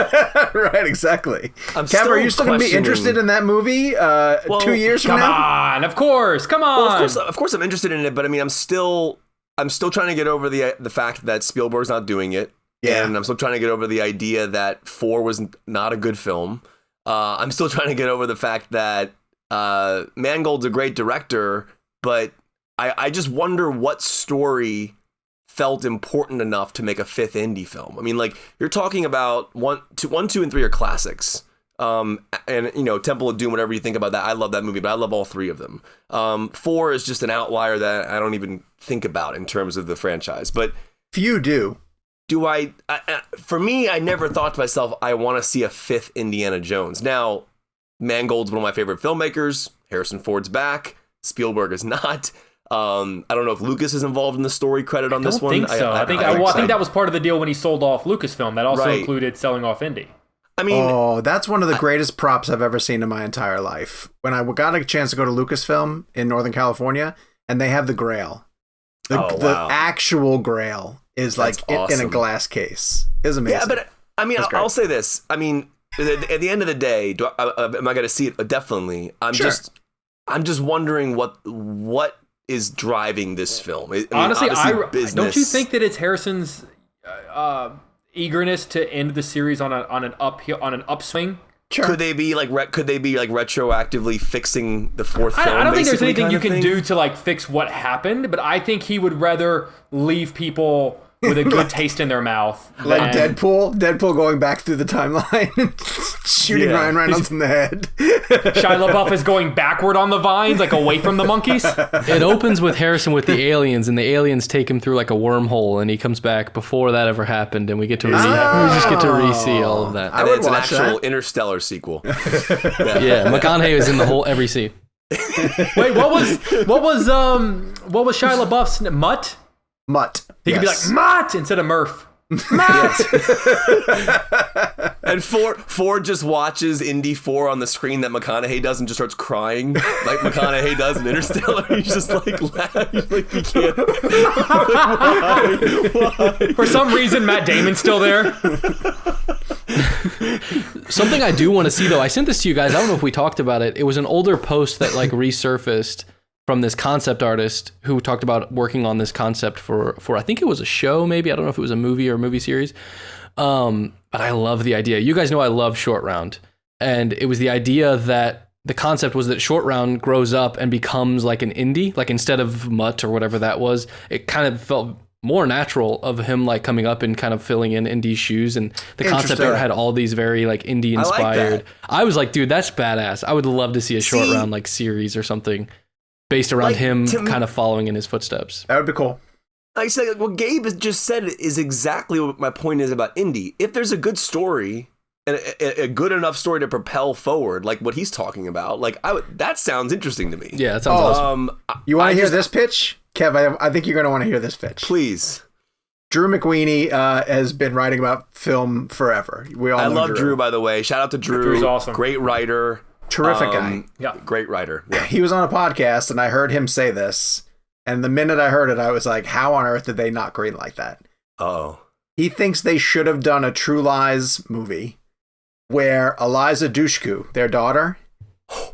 Right, exactly. Kev, are you still going to be interested in that movie 2 years from now? Come on, of course, come on. Well, of course I'm interested in it, but I'm still trying to get over the fact that Spielberg's not doing it. Yeah. And I'm still trying to get over the idea that 4 was not a good film. I'm still trying to get over the fact that Mangold's a great director, but I just wonder what story felt important enough to make a fifth indie film. Like, you're talking about 1, 2, and 3 are classics. and Temple of Doom, whatever you think about that, I love that movie, but I love all three of them. 4 is just an outlier that I don't even think about in terms of the franchise. But few do. Do I for me, I never thought to myself, I want to see a 5th Indiana Jones. Now, Mangold's one of my favorite filmmakers. Harrison Ford's back. Spielberg is not. I don't know if Lucas is involved in the story credit on this one. I don't think so. I think that was part of the deal when he sold off Lucasfilm. That also included selling off Indy. I mean, that's one of the greatest props I've ever seen in my entire life. When I got a chance to go to Lucasfilm in Northern California, and they have the Grail. The actual Grail is like awesome. In a glass case. It's amazing. Yeah, but I mean, I'll say this. I mean, at the end of the day, am I going to see it? Definitely. I'm just wondering what is driving this film. Honestly, don't you think that it's Harrison's eagerness to end the series on an upswing? Sure. Could they be retroactively fixing the 4th film? I don't think there's anything you can do to like fix what happened, but I think he would rather leave people with a good taste in their mouth. Like Deadpool going back through the timeline and shooting Ryan Reynolds in the head. Shia LaBeouf is going backward on the vines, like away from the monkeys. It opens with Harrison with the aliens, and the aliens take him through like a wormhole, and he comes back before that ever happened, and we just get to re-see all of that. And it's an actual Interstellar sequel. Yeah, McConaughey is in every scene. Wait, what was Shia LaBeouf's Mutt? Mutt. He could be like Mutt instead of Murph. Mutt. And Ford just watches Indy 4 on the screen that McConaughey does and just starts crying like McConaughey does in Interstellar. He's just like laughing, like he can't. Why? For some reason, Matt Damon's still there. Something I do want to see though, I sent this to you guys. I don't know if we talked about it. It was an older post that like resurfaced from this concept artist who talked about working on this concept for I think it was a show, maybe. I don't know if it was a movie or a movie series. But I love the idea. You guys know I love Short Round. And it was the idea that the concept was that Short Round grows up and becomes like an indie. Like instead of Mutt or whatever that was, it kind of felt more natural of him like coming up and kind of filling in Indy's shoes. And the concept art had all these very like indie inspired. I was like, dude, that's badass. I would love to see a Short Round like series or something based around like, him kind of following in his footsteps. That would be cool. Like I said, what Gabe has just said is exactly what my point is about Indy. If there's a good story and a good enough story to propel forward, like what he's talking about, like that sounds interesting to me. Yeah, that sounds awesome. You want to hear this pitch? Kev, I think you're going to want to hear this pitch. Please. Drew McWeeny has been writing about film forever. I love Drew, by the way. Shout out to Drew. Drew's awesome. Great writer. Terrific guy. Yeah. Great writer. Yeah. He was on a podcast and I heard him say this. And the minute I heard it, I was like, how on earth did they not green like that? Oh. He thinks they should have done a True Lies movie where Eliza Dushku, their daughter,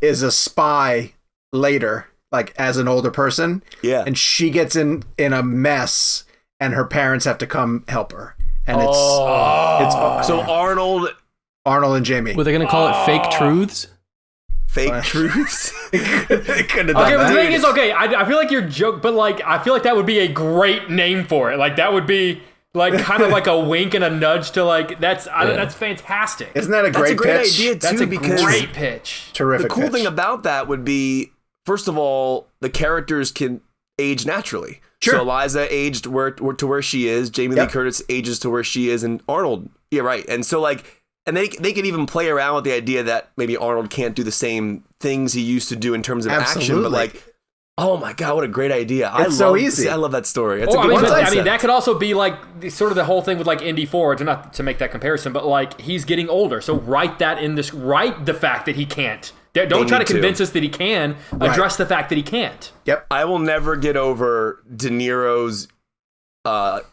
is a spy later, like as an older person. Yeah. And she gets in a mess and her parents have to come help her. And it's so Arnold and Jamie. Were they going to call it Fake Truths? Fake Truths? They couldn't have done but that. the thing is, I feel like you're joking, but like, I feel like that would be a great name for it. Like, that would be like kind of like a wink and a nudge to like, that's fantastic. Isn't that a great pitch? That's a great idea, too, That's a because great pitch. Terrific the cool pitch. thing about that would be, first of all, the characters can age naturally. Sure. So Eliza aged to where she is, Jamie Lee Curtis ages to where she is, and Arnold, yeah, right. And so like, and they could even play around with the idea that maybe Arnold can't do the same things he used to do in terms of action, but like, oh my God, what a great idea. It's so easy. I love that story. It's a I good mean, that could also be like sort of the whole thing with like Indy 4, not to make that comparison, but like he's getting older. So write the fact that he can't. Don't try to convince us that he can. Address the fact that he can't. Yep. I will never get over De Niro's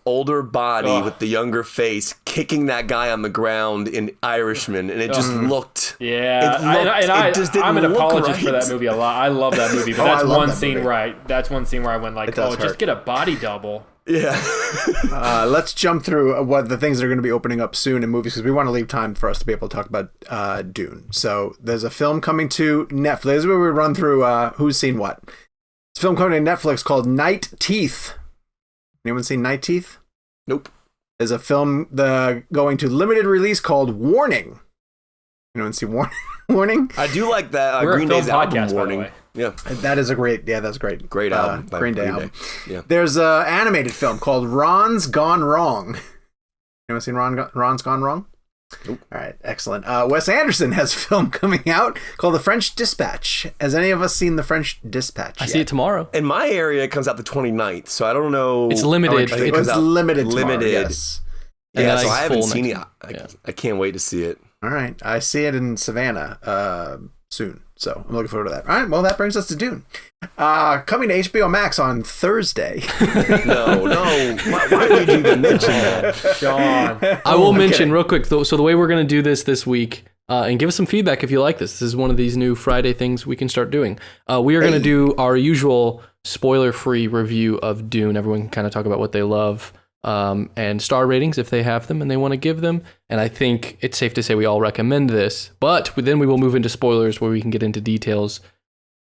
older body with the younger face kicking that guy on the ground in Irishman, and it just looked. Yeah, I'm an apologist for that movie a lot. I love that movie, but that's one scene That's one scene where I went like, just get a body double. Yeah. Let's jump through what the things that are going to be opening up soon in movies because we want to leave time for us to be able to talk about Dune. So there's a film coming to Netflix. This is where we run through who's seen what. It's a film coming to Netflix called Night Teeth. Anyone seen Night Teeth? Nope. There's a film going to limited release called Warning. Anyone see Warning? I do like that We're Green a film Day's album podcast, by the Warning. way. Yeah, That's a great album. Green Day album. Yeah. There's an animated film called Ron's Gone Wrong. Anyone seen Ron's Gone Wrong? Nope. All right, excellent. Wes Anderson has a film coming out called The French Dispatch. Has any of us seen The French Dispatch I yet? see it tomorrow. In my area, it comes out the 29th, so I don't know. It's limited. I think It's limited. Tomorrow, limited. yes. And Yeah, then so it's I haven't full seen it. next I can't wait to see it. All right, I see it in Savannah soon, so I'm looking forward to that. All right, well, that brings us to Dune. Coming to HBO Max on Thursday. No. Why would you even mention that? Sean. I will mention real quick, though, so the way we're going to do this week, and give us some feedback if you like this. This is one of these new Friday things we can start doing. We are going to do our usual spoiler-free review of Dune. Everyone can kind of talk about what they love, and star ratings if they have them and they want to give them. And I think it's safe to say we all recommend this. But then we will move into spoilers where we can get into details.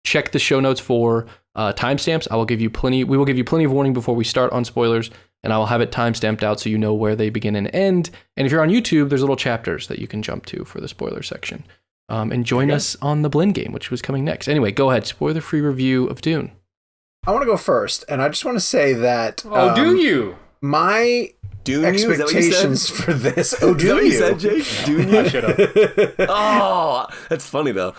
Check the show notes for timestamps. We will give you plenty of warning before we start on spoilers, and I will have it timestamped out so you know where they begin and end. And if you're on YouTube, there's little chapters that you can jump to for the spoiler section. And join us on the Blend game, which was coming next. Anyway, go ahead. Spoiler-free review of Dune. I want to go first, and I just want to say that... do you? My Dune expectations for this... Oh, Is that what you said, Jake? Dune I should have. Oh, that's funny, though.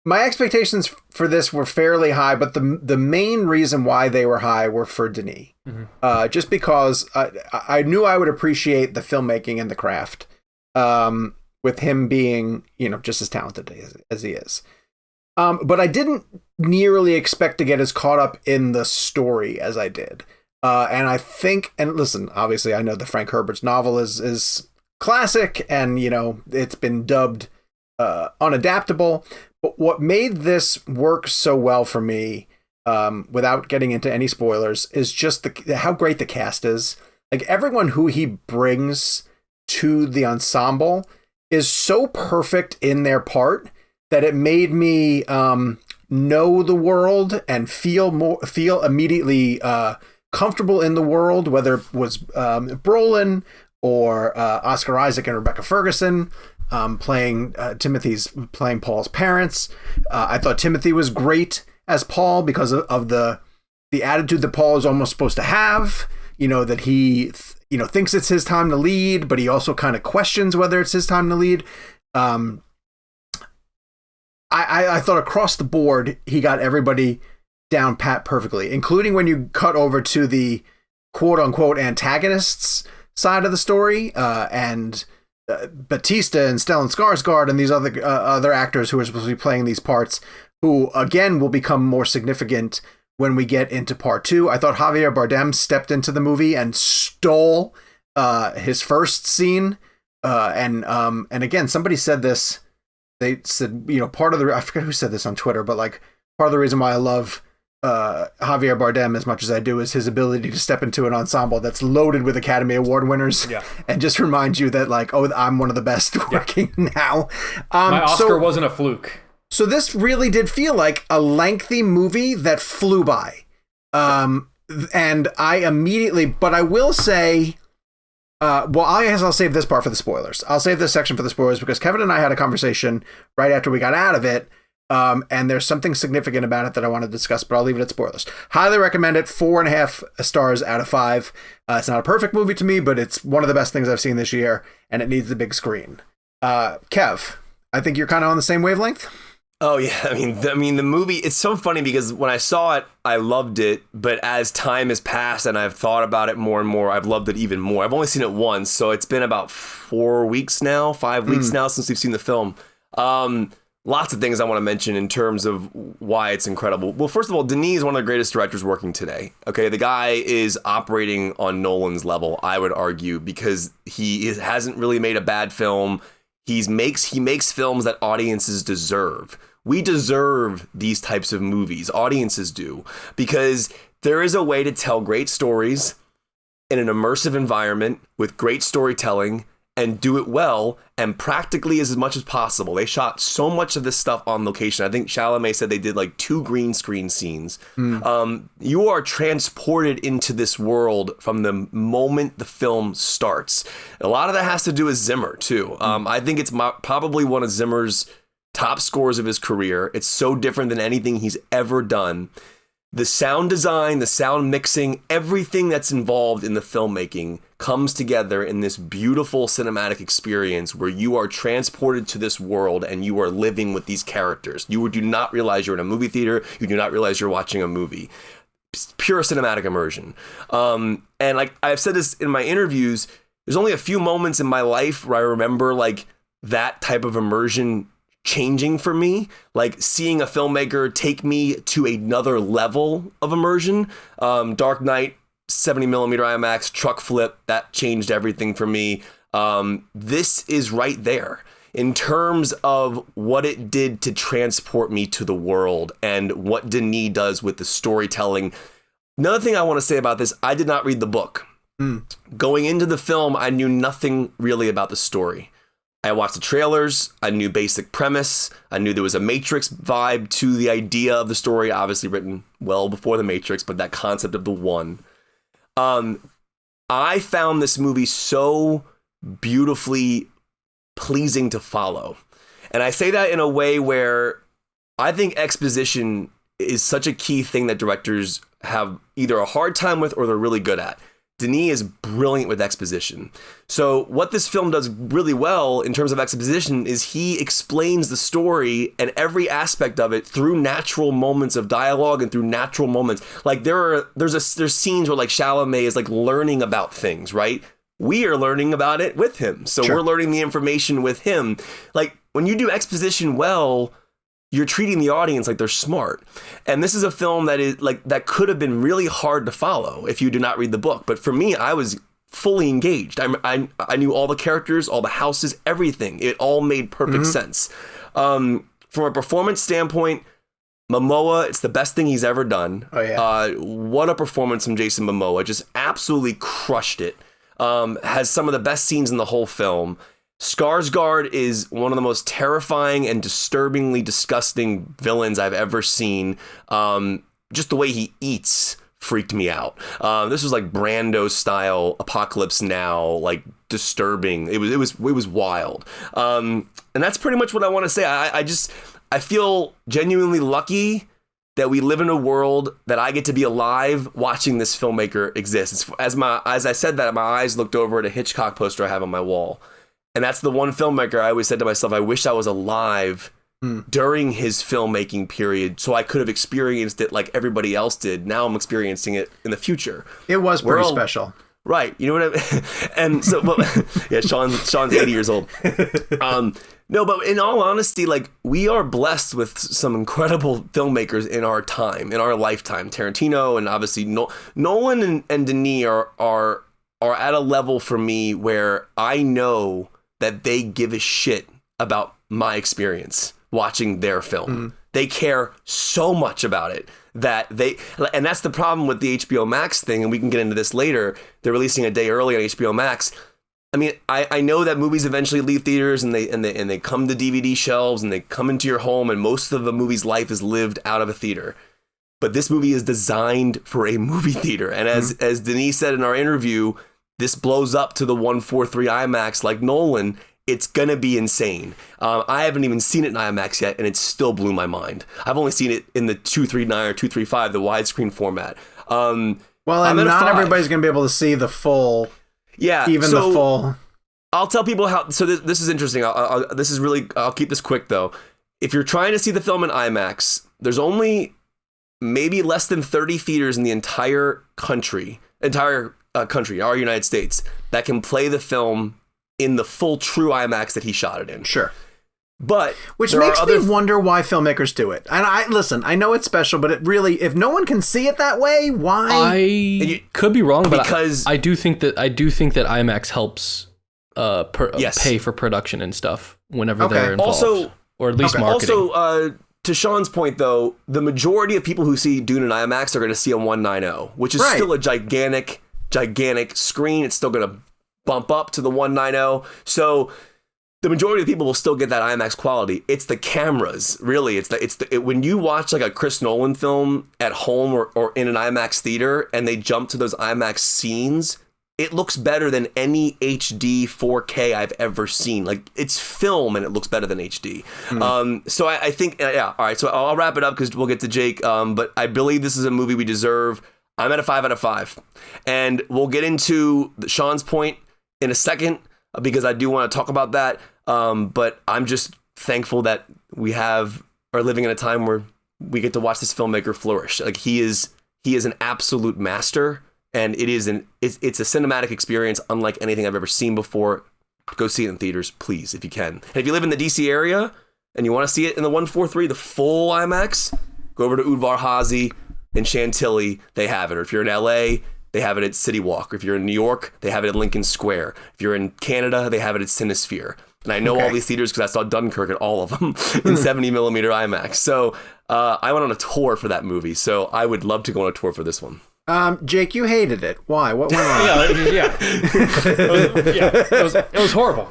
My expectations for this were fairly high, but the main reason why they were high were for Denis. Mm-hmm. Just because I knew I would appreciate the filmmaking and the craft, with him being, just as talented as he is. But I didn't nearly expect to get as caught up in the story as I did. And I think, and listen, obviously I know the Frank Herbert's novel is classic and, it's been dubbed unadaptable. But what made this work so well for me, without getting into any spoilers, is just how great the cast is. Like, everyone who he brings to the ensemble is so perfect in their part that it made me know the world and feel immediately comfortable in the world, whether it was Brolin or Oscar Isaac and Rebecca Ferguson. Playing Paul's parents. I thought Timothy was great as Paul because of the attitude that Paul is almost supposed to have. That he thinks it's his time to lead, but he also kind of questions whether it's his time to lead. I thought across the board he got everybody down pat perfectly, including when you cut over to the quote unquote antagonists side of the story, and Batista and Stellan Skarsgård and these other actors who are supposed to be playing these parts, who again will become more significant when we get into part 2. I thought Javier Bardem stepped into the movie and stole his first scene. And again, somebody said this. They said, part of the, I forget who said this on Twitter, but like part of the reason why I love Javier Bardem as much as I do is his ability to step into an ensemble that's loaded with Academy Award winners, and just remind you that I'm one of the best working now. My Oscar wasn't a fluke. So this really did feel like a lengthy movie that flew by, and I immediately. But I will say, I guess I'll save this part for the spoilers. I'll save this section for the spoilers because Kevin and I had a conversation right after we got out of it. And there's something significant about it that I want to discuss, but I'll leave it at spoilers. Highly recommend it. 4.5 stars out of 5. It's not a perfect movie to me, but it's one of the best things I've seen this year, and it needs the big screen. Kev, I think you're kind of on the same wavelength. Oh yeah, I mean the movie. It's so funny because when I saw it, I loved it, but as time has passed and I've thought about it more and more, I've loved it even more. I've only seen it once, so it's been about 5 weeks now since we've seen the film. Lots of things I want to mention in terms of why it's incredible. Well, first of all, Denis is one of the greatest directors working today. Okay, the guy is operating on Nolan's level, I would argue, because he hasn't really made a bad film. He makes films that audiences deserve. We deserve these types of movies. Audiences do, because there is a way to tell great stories in an immersive environment with great storytelling and do it well and practically as much as possible. They shot so much of this stuff on location. I think Chalamet said they did like 2 green screen scenes. You are transported into this world from the moment the film starts. A lot of that has to do with Zimmer too. I think it's probably one of Zimmer's top scores of his career. It's so different than anything he's ever done. The sound design, the sound mixing, everything that's involved in the filmmaking comes together in this beautiful cinematic experience where you are transported to this world and you are living with these characters. You do not realize you're in a movie theater. You do not realize you're watching a movie. Pure cinematic immersion. And like I've said this in my interviews, there's only a few moments in my life where I remember like that type of immersion changing for me, like seeing a filmmaker take me to another level of immersion. Dark Knight, 70mm IMAX, truck flip, that changed everything for me. This is right there in terms of what it did to transport me to the world and what Denis does with the storytelling. Another thing I want to say about this, I did not read the book. Going into the film, I knew nothing really about the story. I watched the trailers. I knew basic premise. I knew there was a Matrix vibe to the idea of the story, obviously written well before the Matrix, but that concept of the one. I found this movie so beautifully pleasing to follow. And I say that in a way where I think exposition is such a key thing that directors have either a hard time with or they're really good at. Denis is brilliant with exposition. So what this film does really well in terms of exposition is he explains the story and every aspect of it through natural moments of dialogue and through natural moments. Like there's scenes where like Chalamet is like learning about things, right? We are learning about it with him. So We're learning the information with him. Like when you do exposition well, you're treating the audience like they're smart. And this is a film that is like that could have been really hard to follow if you did not read the book. But for me, I was fully engaged. I knew all the characters, all the houses, everything. It all made perfect sense. From a performance standpoint, Momoa, it's the best thing he's ever done. Oh, yeah. What a performance from Jason Momoa. Just absolutely crushed it. Has some of the best scenes in the whole film. Skarsgård is one of the most terrifying and disturbingly disgusting villains I've ever seen. Just the way he eats freaked me out. This was like Brando style Apocalypse Now, like disturbing. It was wild. And that's pretty much what I want to say. I feel genuinely lucky that we live in a world that I get to be alive watching this filmmaker exist. As I said that, my eyes looked over at a Hitchcock poster I have on my wall. And that's the one filmmaker I always said to myself, I wish I was alive during his filmmaking period so I could have experienced it like everybody else did. Now I'm experiencing it in the future. It was pretty special. Right. You know what I mean? And so, yeah, Sean's 80 years old. No, but in all honesty, like we are blessed with some incredible filmmakers in our time, in our lifetime. Tarantino and obviously Nolan and Denis are at a level for me where I know that they give a shit about my experience watching their film. They care so much about it and that's the problem with the HBO Max thing. And we can get into this later. They're releasing a day early on HBO Max. I mean, I know that movies eventually leave theaters and they come to DVD shelves and they come into your home, and most of the movie's life is lived out of a theater. But this movie is designed for a movie theater. And as Denis said in our interview, this blows up to the 143 IMAX like Nolan. It's gonna be insane. I haven't even seen it in IMAX yet, and it still blew my mind. I've only seen it in the 239 or 235, the widescreen format. Well, and not everybody's gonna be able to see the full. Yeah, even the full. I'll tell people how. So this is interesting. I'll keep this quick though. If you're trying to see the film in IMAX, there's only maybe less than 30 theaters in the entire country, our United States, that can play the film in the full true IMAX that he shot it in. Sure. But which makes me wonder why filmmakers do it. And I know it's special, but it really, if no one can see it that way, why? I could be wrong, but I do think that IMAX helps pay for production and stuff whenever they're involved. Or at least marketing. Also, to Sean's point, though, the majority of people who see Dune in IMAX are going to see a 190, which is still a gigantic screen. It's still going to bump up to the 190. So the majority of people will still get that IMAX quality. It's the cameras, really. When you watch like a Chris Nolan film at home or in an IMAX theater and they jump to those IMAX scenes, it looks better than any HD 4K I've ever seen. Like, it's film and it looks better than HD. So I think, yeah, all right. So I'll wrap it up because we'll get to Jake. But I believe this is a movie we deserve. I'm at a 5 out of 5. And we'll get into Sean's point in a second because I do want to talk about that. But I'm just thankful that we are living in a time where we get to watch this filmmaker flourish. Like, he is an absolute master. And it's a cinematic experience unlike anything I've ever seen before. Go see it in theaters, please, if you can. And if you live in the DC area and you want to see it in the 143, the full IMAX, go over to Udvar Hazy in Chantilly. They have it. Or if you're in LA, they have it at City Walk. Or if you're in New York, they have it at Lincoln Square. If you're in Canada, they have it at Cinesphere. And I know all these theaters because I saw Dunkirk at all of them in 70 millimeter IMAX. So I went on a tour for that movie. So I would love to go on a tour for this one. Jake, you hated it. Why? What went wrong? It was horrible.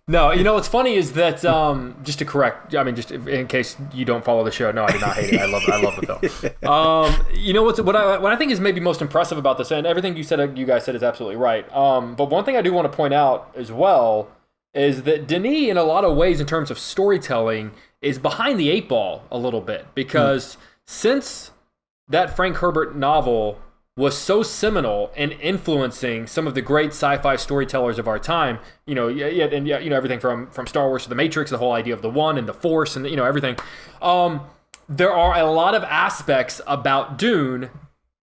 No, you know what's funny is that just to correct, I mean, just in case you don't follow the show, no, I did not hate it. I love the film. You know what I think is maybe most impressive about this, and everything you guys said is absolutely right. But one thing I do want to point out as well is that Denis, in a lot of ways, in terms of storytelling, is behind the 8 ball a little bit because since that Frank Herbert novel was so seminal in influencing some of the great sci-fi storytellers of our time. You know, everything from Star Wars to The Matrix, the whole idea of the One and the Force, and everything. There are a lot of aspects about Dune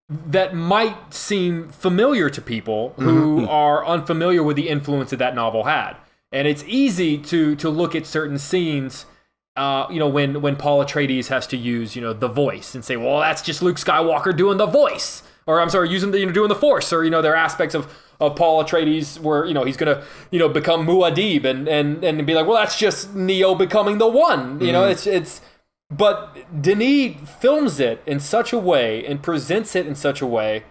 that might seem familiar to people who are unfamiliar with the influence that novel had, and it's easy to look at certain scenes. When Paul Atreides has to use, the voice and say, well, that's just Luke Skywalker doing the voice, or I'm sorry, using doing the Force, or there are aspects of Paul Atreides where he's gonna become Muad'Dib and be like, well, that's just Neo becoming the One, but Denis films it in such a way and presents it in such a way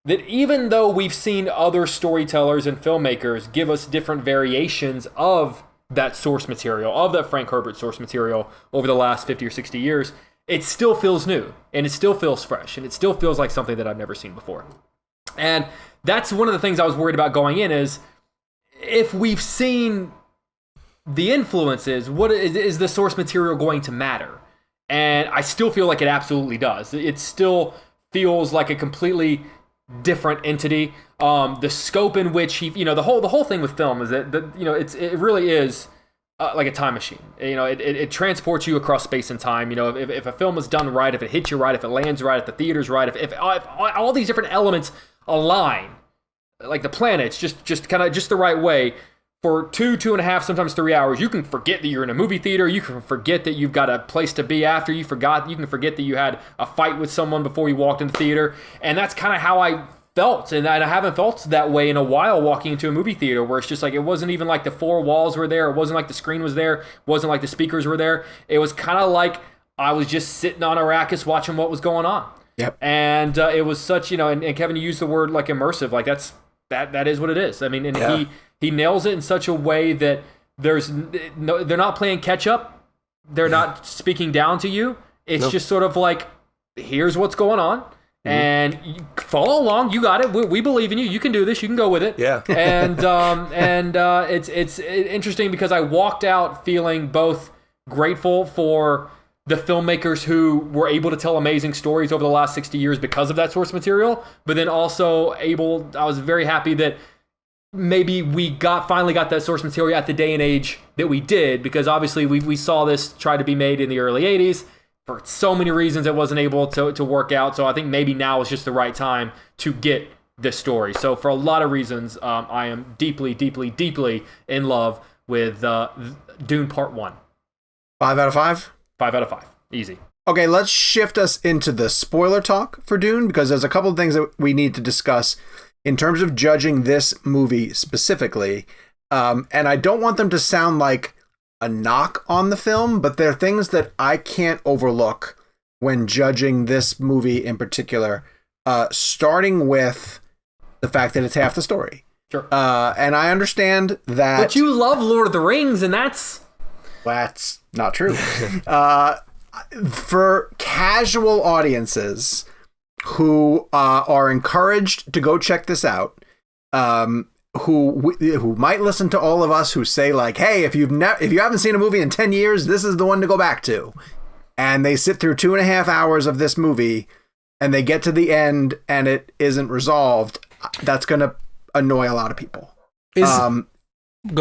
that even though we've seen other storytellers and filmmakers give us different variations of that source material, of that Frank Herbert source material over the last 50 or 60 years, it still feels new, and it still feels fresh, and it still feels like something that I've never seen before. And that's one of the things I was worried about going in is, if we've seen the influences, what is the source material going to matter? And I still feel like it absolutely does. It still feels like a completely different entity. The scope in which the whole thing with film is that it really is like a time machine. It transports you across space and time. If a film is done right, if it hits you right, if it lands right, if the theater's right, if all these different elements align, like the planets, just the right way. For 2.5, sometimes 3 hours, you can forget that you're in a movie theater. You can forget that you've got a place to be after. You can forget that you had a fight with someone before you walked in the theater. And that's kind of how I felt. And I haven't felt that way in a while walking into a movie theater, where it's just like, it wasn't even like the 4 walls were there. It wasn't like the screen was there. It wasn't like the speakers were there. It was kind of like I was just sitting on Arrakis watching what was going on. Yep. And it was such, and Kevin, you used the word like immersive. Like that is what it is. I mean, and he nails it in such a way that they're not playing catch up. They're not speaking down to you. It's just sort of like, here's what's going on, and you follow along. You got it. We believe in you. You can do this. You can go with it. Yeah. And it's interesting because I walked out feeling both grateful for the filmmakers who were able to tell amazing stories over the last 60 years because of that source material, but then also I was very happy that maybe we finally got that source material at the day and age that we did, because obviously we saw this try to be made in the early 80s. For so many reasons, it wasn't able to work out. So I think maybe now is just the right time to get this story. So for a lot of reasons, I am deeply, deeply, deeply in love with Dune Part 1. 5 out of 5? 5 out of 5. Easy. Okay, let's shift us into the spoiler talk for Dune, because there's a couple of things that we need to discuss in terms of judging this movie specifically. And I don't want them to sound like a knock on the film, but they're things that I can't overlook when judging this movie in particular, starting with the fact that it's half the story. Sure. And I understand that. But you love Lord of the Rings, and that's not true. For casual audiences who are encouraged to go check this out, who might listen to all of us who say like, hey, if you haven't seen a movie in 10 years, this is the one to go back to. And they sit through 2.5 hours of this movie and they get to the end and it isn't resolved, that's going to annoy a lot of people. Go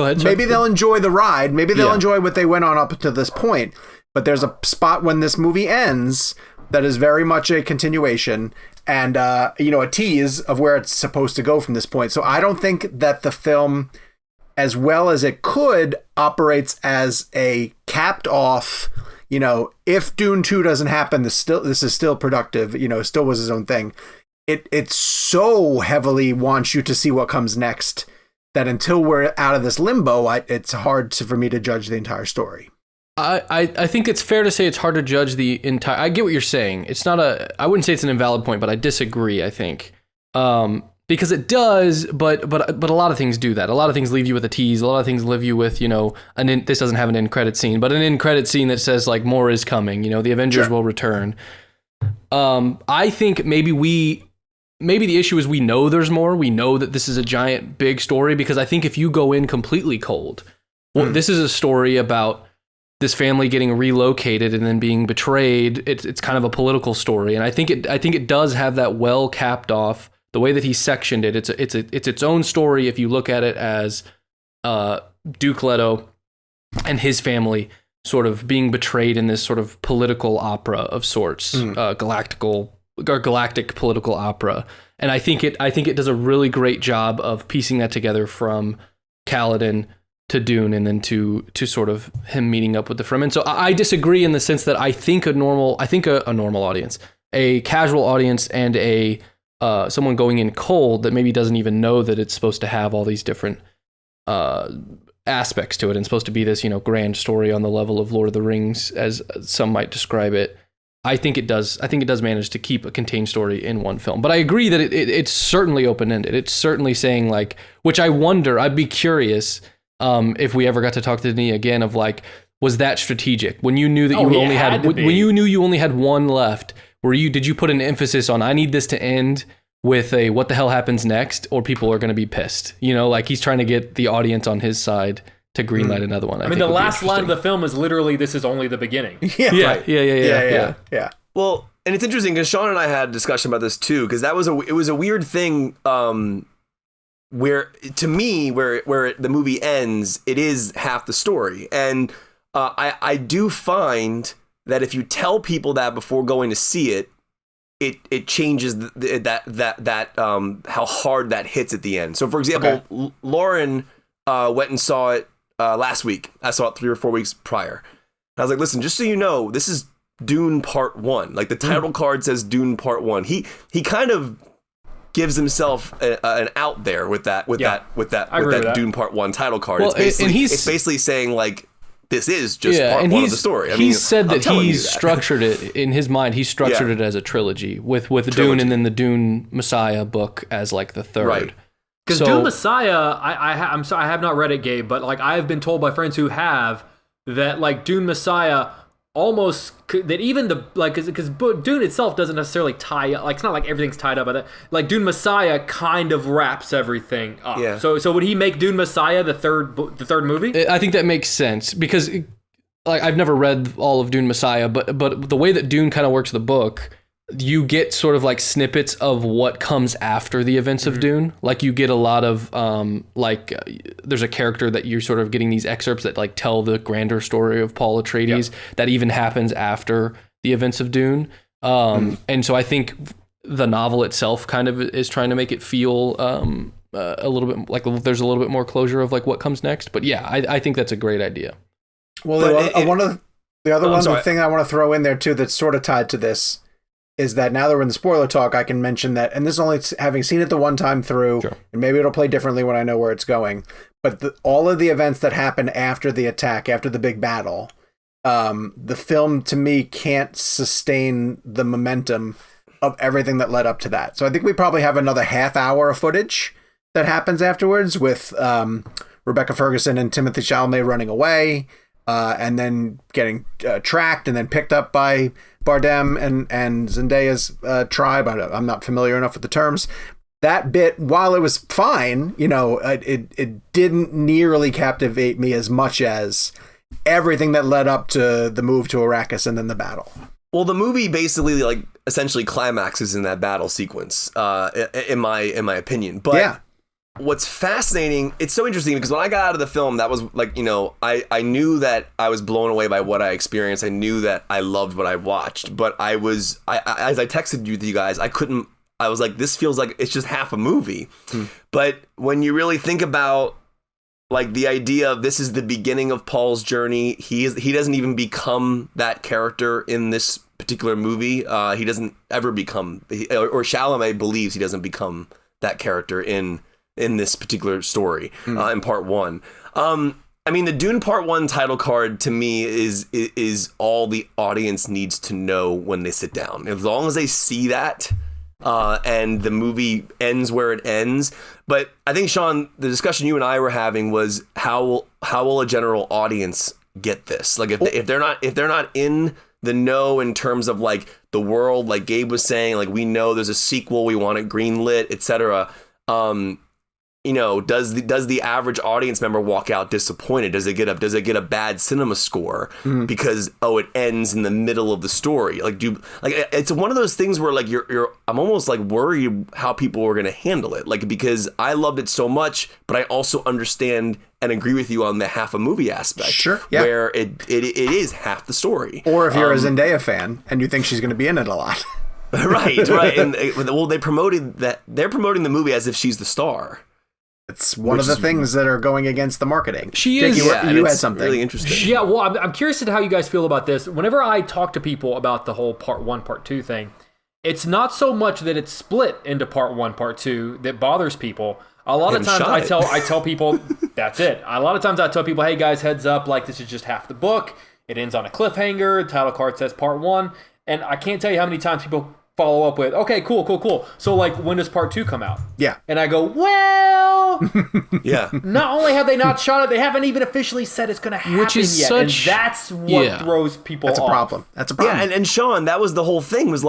ahead. Maybe they'll enjoy the ride. Maybe they'll enjoy what they went on up to this point. But there's a spot when this movie ends that is very much a continuation and, a tease of where it's supposed to go from this point. So I don't think that the film, as well as it could, operates as a capped off, if Dune 2 doesn't happen, this is still productive, still was his own thing. It so heavily wants you to see what comes next that until we're out of this limbo, it's hard for me to judge the entire story. I think it's fair to say it's hard to judge the entire. I get what you're saying. It's not I wouldn't say it's an invalid point, but I disagree. I think because it does, but a lot of things do that. A lot of things leave you with a tease. A lot of things leave you with this doesn't have an end credit scene, but an end credit scene that says like more is coming. The Avengers will return. I think maybe the issue is we know there's more. We know that this is a giant big story because I think if you go in completely cold, this is a story about this family getting relocated and then being betrayed. It's kind of a political story, and I think it does have that well capped off. The way that he sectioned it, it's its own story if you look at it as Duke Leto and his family sort of being betrayed in this sort of political opera of sorts, galactic political opera. And I think it does a really great job of piecing that together from Kaladin to Dune and then to sort of him meeting up with the Fremen. So I disagree in the sense that I think a normal audience, a casual audience and a someone going in cold that maybe doesn't even know that it's supposed to have all these different aspects to it and supposed to be this, grand story on the level of Lord of the Rings, as some might describe it. I think it does manage to keep a contained story in one film. But I agree that it's certainly open-ended. It's certainly saying like, which I wonder, I'd be curious if we ever got to talk to Denis again of like, was that strategic? When you knew that when you knew you only had one left, did you put an emphasis on, I need this to end with a what the hell happens next, or people are going to be pissed? Like he's trying to get the audience on his side to greenlight another one. I mean, the last line of the film is literally, "This is only the beginning." Yeah. Well, and it's interesting because Sean and I had a discussion about this too, because it was a weird thing where to me where the movie ends, it is half the story, and I do find that if you tell people that before going to see it, it changes that how hard that hits at the end. So, for example, Lauren went and saw it last week. I saw it 3 or 4 weeks prior. And I was like, listen, just so you know, this is Dune Part 1. Like the title card says Dune Part 1. He kind of gives himself an out there with that Dune Part 1 title card. Well, it's basically saying like, this is just part one of the story. He said that he's structured it in his mind. He structured it as a trilogy with Dune and then the Dune Messiah book as like the third. Right. Because Dune Messiah, I'm sorry, I have not read it, Gabe, but like I have been told by friends who have that like Dune Messiah almost that even the like because Dune itself doesn't necessarily tie up, like it's not like everything's tied up by that. Like Dune Messiah kind of wraps everything up. Yeah. So would he make Dune Messiah the third movie? I think that makes sense because like I've never read all of Dune Messiah, but the way that Dune kind of works the book, you get sort of like snippets of what comes after the events of Dune. Like you get a lot of there's a character that you're sort of getting these excerpts that like tell the grander story of Paul Atreides that even happens after the events of Dune. And so I think the novel itself kind of is trying to make it feel a little bit like there's a little bit more closure of like what comes next. But yeah, I think that's a great idea. Well, one of the other thing I want to throw in there too that's sort of tied to this is that now that we're in the spoiler talk, I can mention that, and this is only having seen it the one time through, and maybe it'll play differently when I know where it's going, but all of the events that happen after the attack, after the big battle, the film, to me, can't sustain the momentum of everything that led up to that. So I think we probably have another half hour of footage that happens afterwards with Rebecca Ferguson and Timothée Chalamet running away, and then getting tracked and then picked up by Bardem and Zendaya's tribe. I'm not familiar enough with the terms. That bit, while it was fine, it didn't nearly captivate me as much as everything that led up to the move to Arrakis and then the battle. Well, the movie basically essentially climaxes in that battle sequence, in my opinion. But yeah. What's fascinating, it's so interesting because when I got out of the film, that was I knew that I was blown away by what I experienced. I knew that I loved what I watched, but as I texted you guys, I was like, this feels like it's just half a movie. But when you really think about the idea of this is the beginning of Paul's journey, he doesn't even become that character in this particular movie. He doesn't ever become, or Chalamet believes he doesn't become that character in this particular story in part one. The Dune Part 1 title card to me is all the audience needs to know when they sit down. As long as they see that, and the movie ends where it ends. But I think, Sean, the discussion you and I were having was how will a general audience get this? If they're not in the know in terms of the world, like Gabe was saying, we know there's a sequel, we want it greenlit, etc. Does the average audience member walk out disappointed? Does it get a bad cinema score because it ends in the middle of the story? It's one of those things where I'm almost worried how people are going to handle it. Because I loved it so much, but I also understand and agree with you on the half a movie aspect. Sure, yeah. Where it is half the story. Or if you're a Zendaya fan and you think she's going to be in it a lot. right. And they're promoting the movie as if she's the star. It's one of the things that are going against the marketing. She is. You had something really interesting. Yeah, well, I'm curious to how you guys feel about this. Whenever I talk to people about the whole part 1, part 2 thing, it's not so much that it's split into part 1, part 2 that bothers people. A lot of times I tell people, that's it. A lot of times I tell people, hey guys, heads up, this is just half the book. It ends on a cliffhanger. The title card says part 1. And I can't tell you how many times people follow up with, okay, cool. So when does part 2 come out? Yeah. And I go, well, yeah. Not only have they not shot it, they haven't even officially said it's going to happen yet. And that's what throws people off. That's a problem. Yeah, and Sean, that was the whole thing, was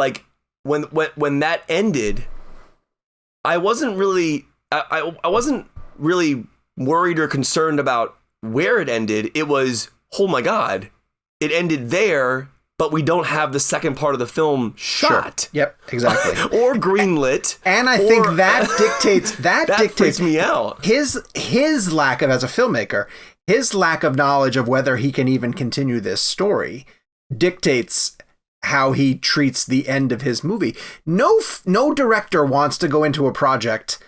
when that ended, I wasn't really worried or concerned about where it ended. It was, oh my God, it ended there, but we don't have the second part of the film shot. Sure. Yep, exactly. Or greenlit. And I think that dictates that freaks me out. His lack of, as a filmmaker, his lack of knowledge of whether he can even continue this story dictates how he treats the end of his movie. No director wants to go into a project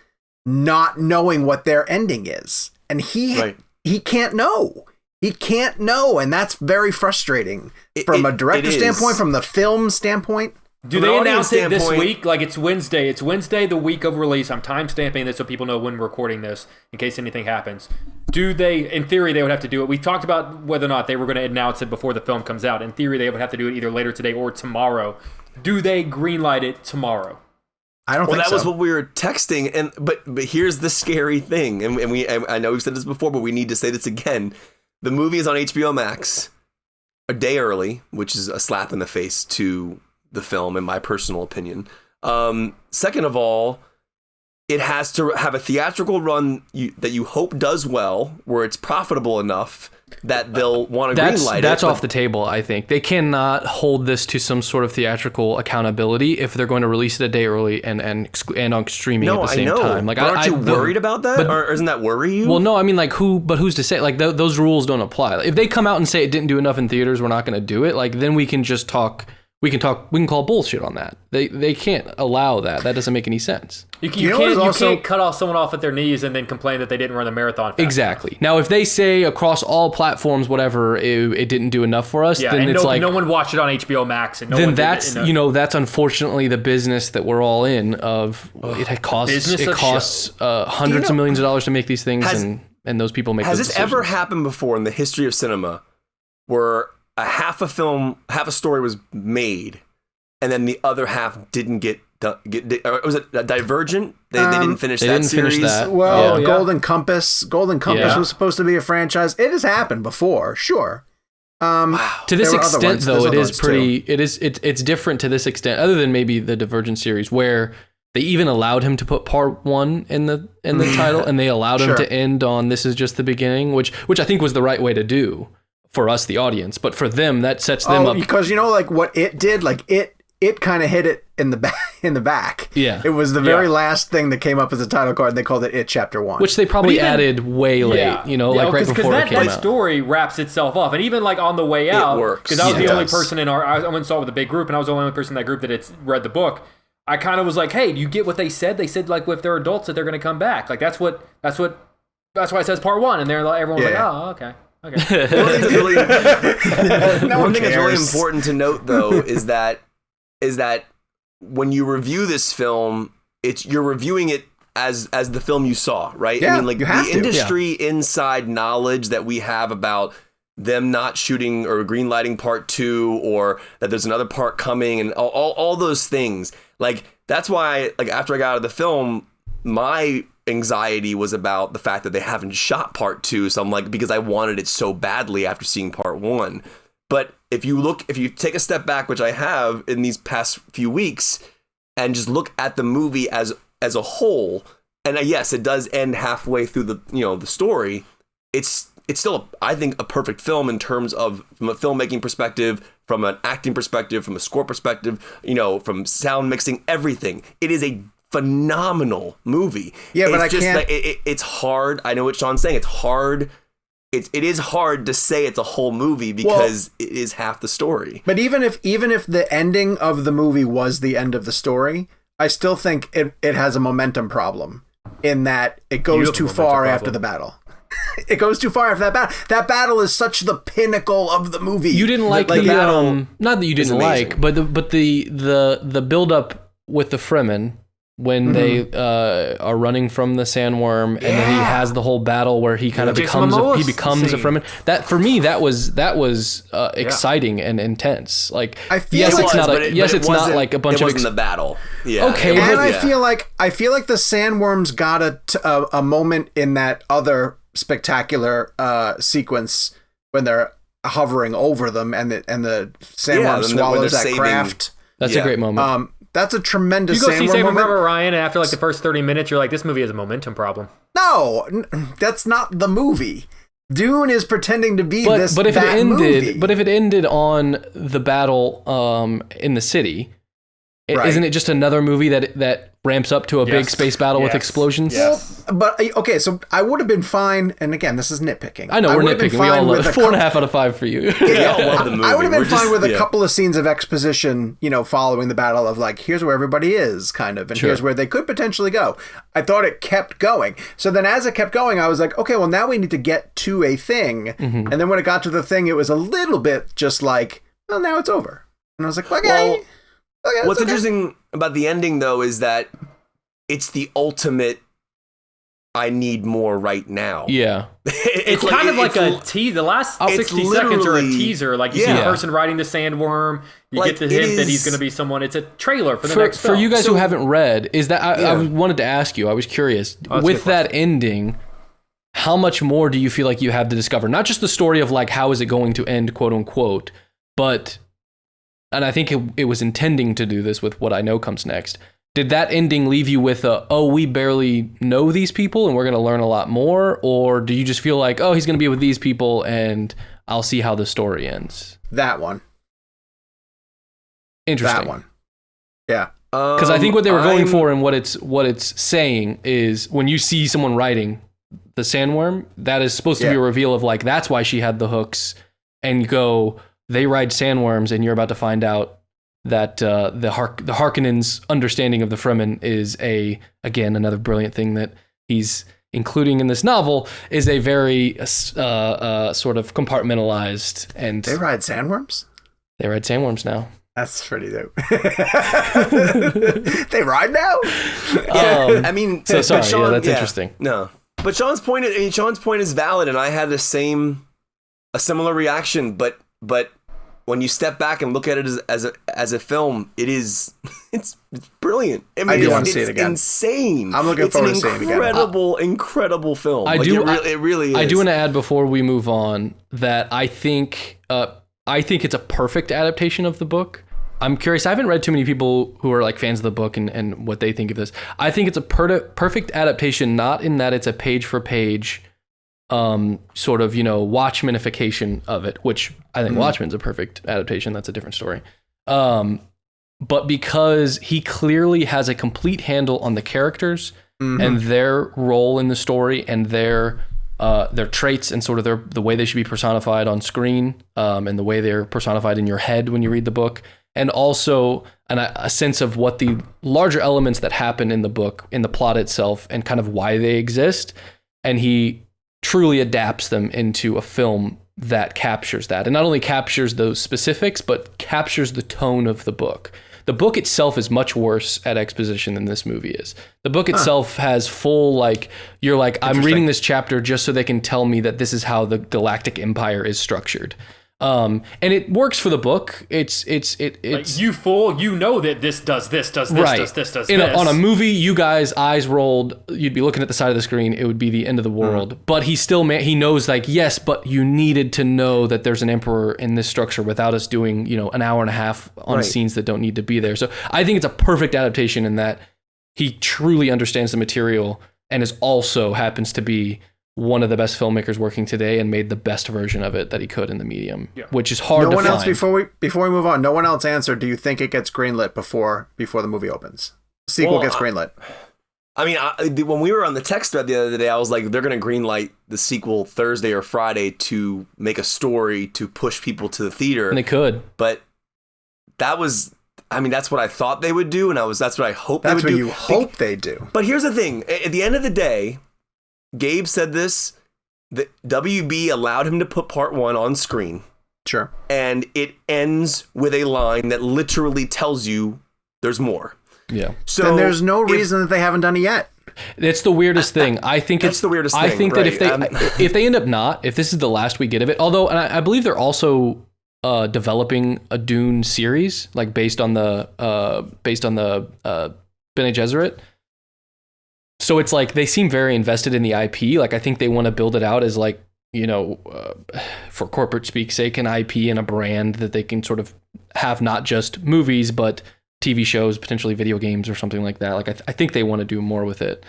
not knowing what their ending is. And he can't know. He can't know, and that's very frustrating from a director standpoint, from the film standpoint. Do they announce it this week? It's Wednesday. It's Wednesday, the week of release. I'm time-stamping this so people know when we're recording this in case anything happens. Do they, in theory, they would have to do it. We talked about whether or not they were going to announce it before the film comes out. In theory, they would have to do it either later today or tomorrow. Do they greenlight it tomorrow? I don't think so. Well, that was what we were texting, but here's the scary thing, and I know we've said this before, but we need to say this again. The movie is on HBO Max a day early, which is a slap in the face to the film, in my personal opinion. Second of all, it has to have a theatrical run that you hope does well, where it's profitable enough that they'll want to greenlight it. That's off the table, I think. They cannot hold this to some sort of theatrical accountability if they're going to release it a day early and on streaming at the same time. Aren't you worried about that? Or doesn't that worry you? Well, no, I mean, who's to say? Those rules don't apply. If they come out and say it didn't do enough in theaters, we're not going to do it, then we can just talk. We can call bullshit on that. They can't allow that. That doesn't make any sense. You can't cut off someone off at their knees and then complain that they didn't run the marathon fast exactly. Now, if they say across all platforms, whatever, it didn't do enough for us, then it's no one watched it on HBO Max. And that's unfortunately the business that we're all in. It costs hundreds of millions of dollars to make these things, and those people make. Has this ever happened before in the history of cinema, where half a story was made, and then the other half didn't get was it Divergent? They didn't finish that series. Finish that. Well, Golden Compass was supposed to be a franchise. It has happened before, sure. To this extent, though, it is pretty. It's different to this extent, other than maybe the Divergent series, where they even allowed him to put part 1 in the title, and they allowed him to end on "This is just the beginning," which I think was the right way to do for us, the audience. But for them, that sets them up because like what it did, like it kind of hit it in the back. Yeah, it was the very last thing that came up as a title card. And they called it Chapter 1, which they probably added way late. Right before it came out. That story wraps itself up, and even like on the way out, it works. Because I was the only person I went and saw it with a big group, and I was the only person in that group that had read the book. I kind of was like, hey, do you get what they said? They said like if they're adults that they're going to come back. Like that's why it says part 1, and they're like, everyone's like, oh, okay. One thing that's really important to note, though, is that when you review this film, you're reviewing it as the film you saw, right? Yeah, I mean, like the industry inside knowledge that we have about them not shooting or greenlighting part 2, or that there's another part coming, and all those things. Like that's why, like after I got out of the film, my anxiety was about the fact that they haven't shot part 2. So I'm like, because I wanted it so badly after seeing part 1. But if you take a step back, which I have in these past few weeks, and just look at the movie as a whole, and yes, it does end halfway through the story. It's still, I think, a perfect film in terms of from a filmmaking perspective, from an acting perspective, from a score perspective, from sound mixing, everything. It is a phenomenal movie. Yeah, but it's it's hard. I know what Sean's saying. It's hard. It is hard to say it's a whole movie because it is half the story. But even if the ending of the movie was the end of the story, I still think it has a momentum problem in that it goes too far after the battle. It goes too far after that battle. That battle is such the pinnacle of the movie. You didn't like the battle. Not that you didn't like, but the build up with the Fremen when they are running from the sandworm, and then he has the whole battle where he kind of becomes a Fremen. That for me, that was exciting and intense. Like, it's not like a bunch of the battle. Yeah. Okay, and I feel like the sandworms got a moment in that other spectacular sequence when they're hovering over them, and the sandworm swallows that craft. That's a great moment. That's a tremendous. You go see Saving moment. Private Ryan, and after like the first 30 minutes, you're like, this movie has a momentum problem. No, that's not the movie. Dune is pretending to be movie. But if it ended on the battle in the city, isn't it just another movie that ramps up to a big space battle with explosions? Yes. But okay, so I would have been fine. And again, this is nitpicking. I know we're nitpicking. We all love 4.5 out of 5 for you. Yeah, love the movie. I would have been fine with a couple of scenes of exposition, following the battle of like, here's where everybody is, kind of, and here's where they could potentially go. I thought it kept going. So then, as it kept going, I was like, okay, well now we need to get to a thing. Mm-hmm. And then when it got to the thing, it was a little bit just like, well, now it's over. And I was like, okay. What's interesting about the ending, though, is that it's the ultimate I need more right now. Yeah. It's kind of like a teaser. The last 60 seconds are a teaser. Like you see a person riding the sandworm. You get the hint that he's going to be someone. It's a trailer for the next film. For you guys who haven't read, is that I wanted to ask you, I was curious, with that ending, how much more do you feel like you have to discover? Not just the story of like, how is it going to end, quote unquote, but... And I think it was intending to do this with what I know comes next. Did that ending leave you with we barely know these people and we're going to learn a lot more? Or do you just feel like, he's going to be with these people and I'll see how the story ends? That one. Interesting. That one. Yeah. Because I think what they were going for and what it's saying is when you see someone riding the sandworm, that is supposed to be a reveal of like, that's why she had the hooks, and you go... They ride sandworms, and you're about to find out that the Harkonnen's understanding of the Fremen is another brilliant thing that he's including in this novel is a very sort of compartmentalized and... They ride sandworms? They ride sandworms now. That's pretty dope. They ride now? I mean... So sorry, Sean, that's interesting. No. But Sean's point is valid, and I had a similar reaction, but when you step back and look at it as a film, it's brilliant. I mean, I do want to see it again. Insane. I'm looking forward to seeing it again. Incredible film. It really is. I do want to add before we move on that I think it's a perfect adaptation of the book. I'm curious. I haven't read too many people who are like fans of the book and what they think of this. I think it's a perfect adaptation, not in that it's a page for page sort of, Watchmenification of it, which I think Watchmen's a perfect adaptation. That's a different story. But because he clearly has a complete handle on the characters and their role in the story and their traits and sort of the way they should be personified on screen, and the way they're personified in your head when you read the book, and also a sense of what the larger elements that happen in the book, in the plot itself, and kind of why they exist. And he truly adapts them into a film that captures that, and not only captures those specifics, but captures the tone of the book. The book itself is much worse at exposition than this movie is. The book itself has full, I'm reading this chapter just so they can tell me that this is how the Galactic Empire is structured. And it works for the book. It's like, you fool, that this does this, does this, right. does this, does this. this. On a movie, you guys, eyes rolled, you'd be looking at the side of the screen, it would be the end of the world. But he still, he knows yes, but you needed to know that there's an emperor in this structure without us doing, an hour and a half on scenes that don't need to be there. So I think it's a perfect adaptation in that he truly understands the material and is also happens to be one of the best filmmakers working today and made the best version of it that he could in the medium, which is hard to find. No one else, before we move on, no one else answered, do you think it gets greenlit before the movie opens? Sequel gets greenlit. I mean, when we were on the text thread the other day, I was like, they're going to greenlight the sequel Thursday or Friday to make a story to push people to the theater. And they could. But that's what I thought they would do, and that's what I hope they would do. That's what you hope they do. But here's the thing. At the end of the day, Gabe said this, that WB allowed him to put part 1 on screen. Sure. And it ends with a line that literally tells you there's more. Yeah. So then there's no reason that they haven't done it yet. It's the weirdest thing. I think it's the weirdest thing. I think that if they end up if this is the last we get of it, although, and I believe they're also developing a Dune series, like based on the Bene Gesserit. So it's like they seem very invested in the IP. Like I think they want to build it out as for corporate speak's sake, an IP and a brand that they can sort of have not just movies, but TV shows, potentially video games or something like that. Like I think they want to do more with it.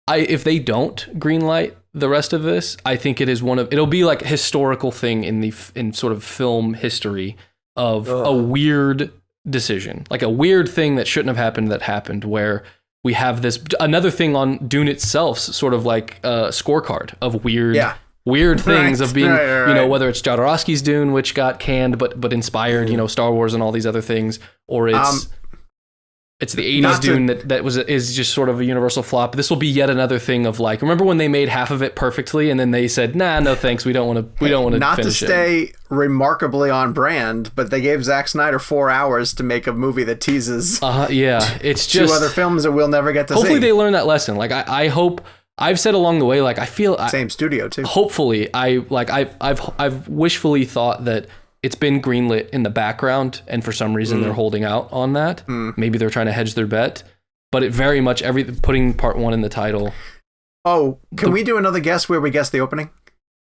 If they don't greenlight the rest of this, I think it'll be like a historical thing in sort of film history of a weird decision, like a weird thing that shouldn't have happened that happened, where we have another thing on Dune itself, sort of like a scorecard of weird things of being, whether it's Jodorowsky's Dune, which got canned, but inspired, Star Wars and all these other things, or it's the 80s Dune that is just sort of a universal flop. This will be yet another thing of like, remember when they made half of it perfectly and then they said, nah, no thanks, we don't want to finish it. Not to stay remarkably on brand, but they gave Zack Snyder 4 hours to make a movie that teases it's just 2 other films that we'll never get to see. Hopefully they learn that lesson. Like I hope, I've said along the way, like I feel same studio too. Hopefully I've wishfully thought that it's been greenlit in the background, and for some reason they're holding out on that. Maybe they're trying to hedge their bet, but it very much putting part 1 in the title. Oh, can we do another guess where we guess the opening?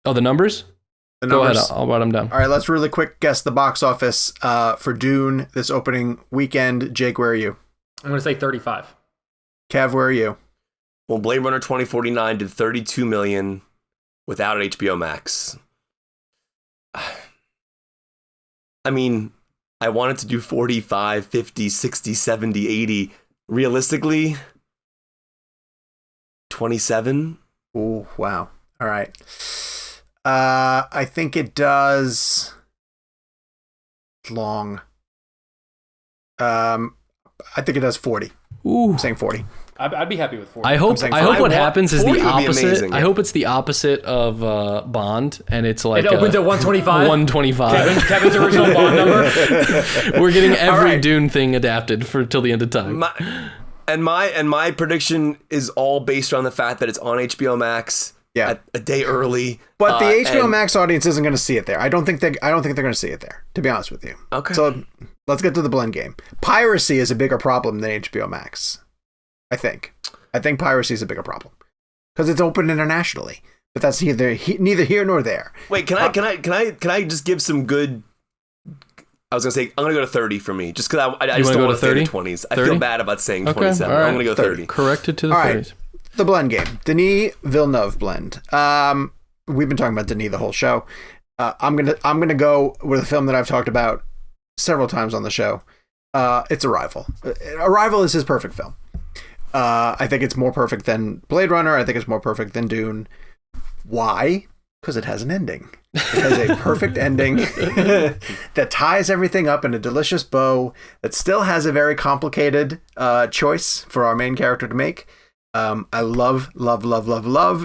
Oh, the numbers? Go ahead, I'll write them down. All right, let's really quick guess the box office for Dune this opening weekend. Jake, where are you? I'm going to say 35. Kev, where are you? Well, Blade Runner 2049 did 32 million without HBO Max. I mean, I wanted to do 45, 50, 60, 70, 80. Realistically, 27. Oh, wow. All right. I think it does long. I think it does 40. Ooh. I'm saying 40. I'd be happy with 40. I hope what happens is the opposite. Amazing, I hope it's the opposite of Bond, and it's like it opens at 125. 125. Kevin's original Bond number. We're getting every Dune thing adapted till the end of time. My prediction is all based on the fact that it's on HBO Max. a day early. But the HBO Max audience isn't going to see it there. I don't think they're going to see it there, to be honest with you. Okay. So let's get to the blend game. Piracy is a bigger problem than HBO Max. I think piracy is a bigger problem because it's open internationally. But that's neither here nor there. Wait, can I just give some good? I was gonna say I'm gonna go to 30 for me, just because I just don't want to say the 20s. I feel bad about saying 27. Right. I'm gonna go 30. Corrected to the 30s. Right. The blend game, Denis Villeneuve blend. We've been talking about Denis the whole show. I'm gonna go with a film that I've talked about several times on the show. It's Arrival. Arrival is his perfect film. I think it's more perfect than Blade Runner. I think it's more perfect than Dune. Why? Because it has an ending. It has a perfect ending that ties everything up in a delicious bow that still has a very complicated choice for our main character to make. I love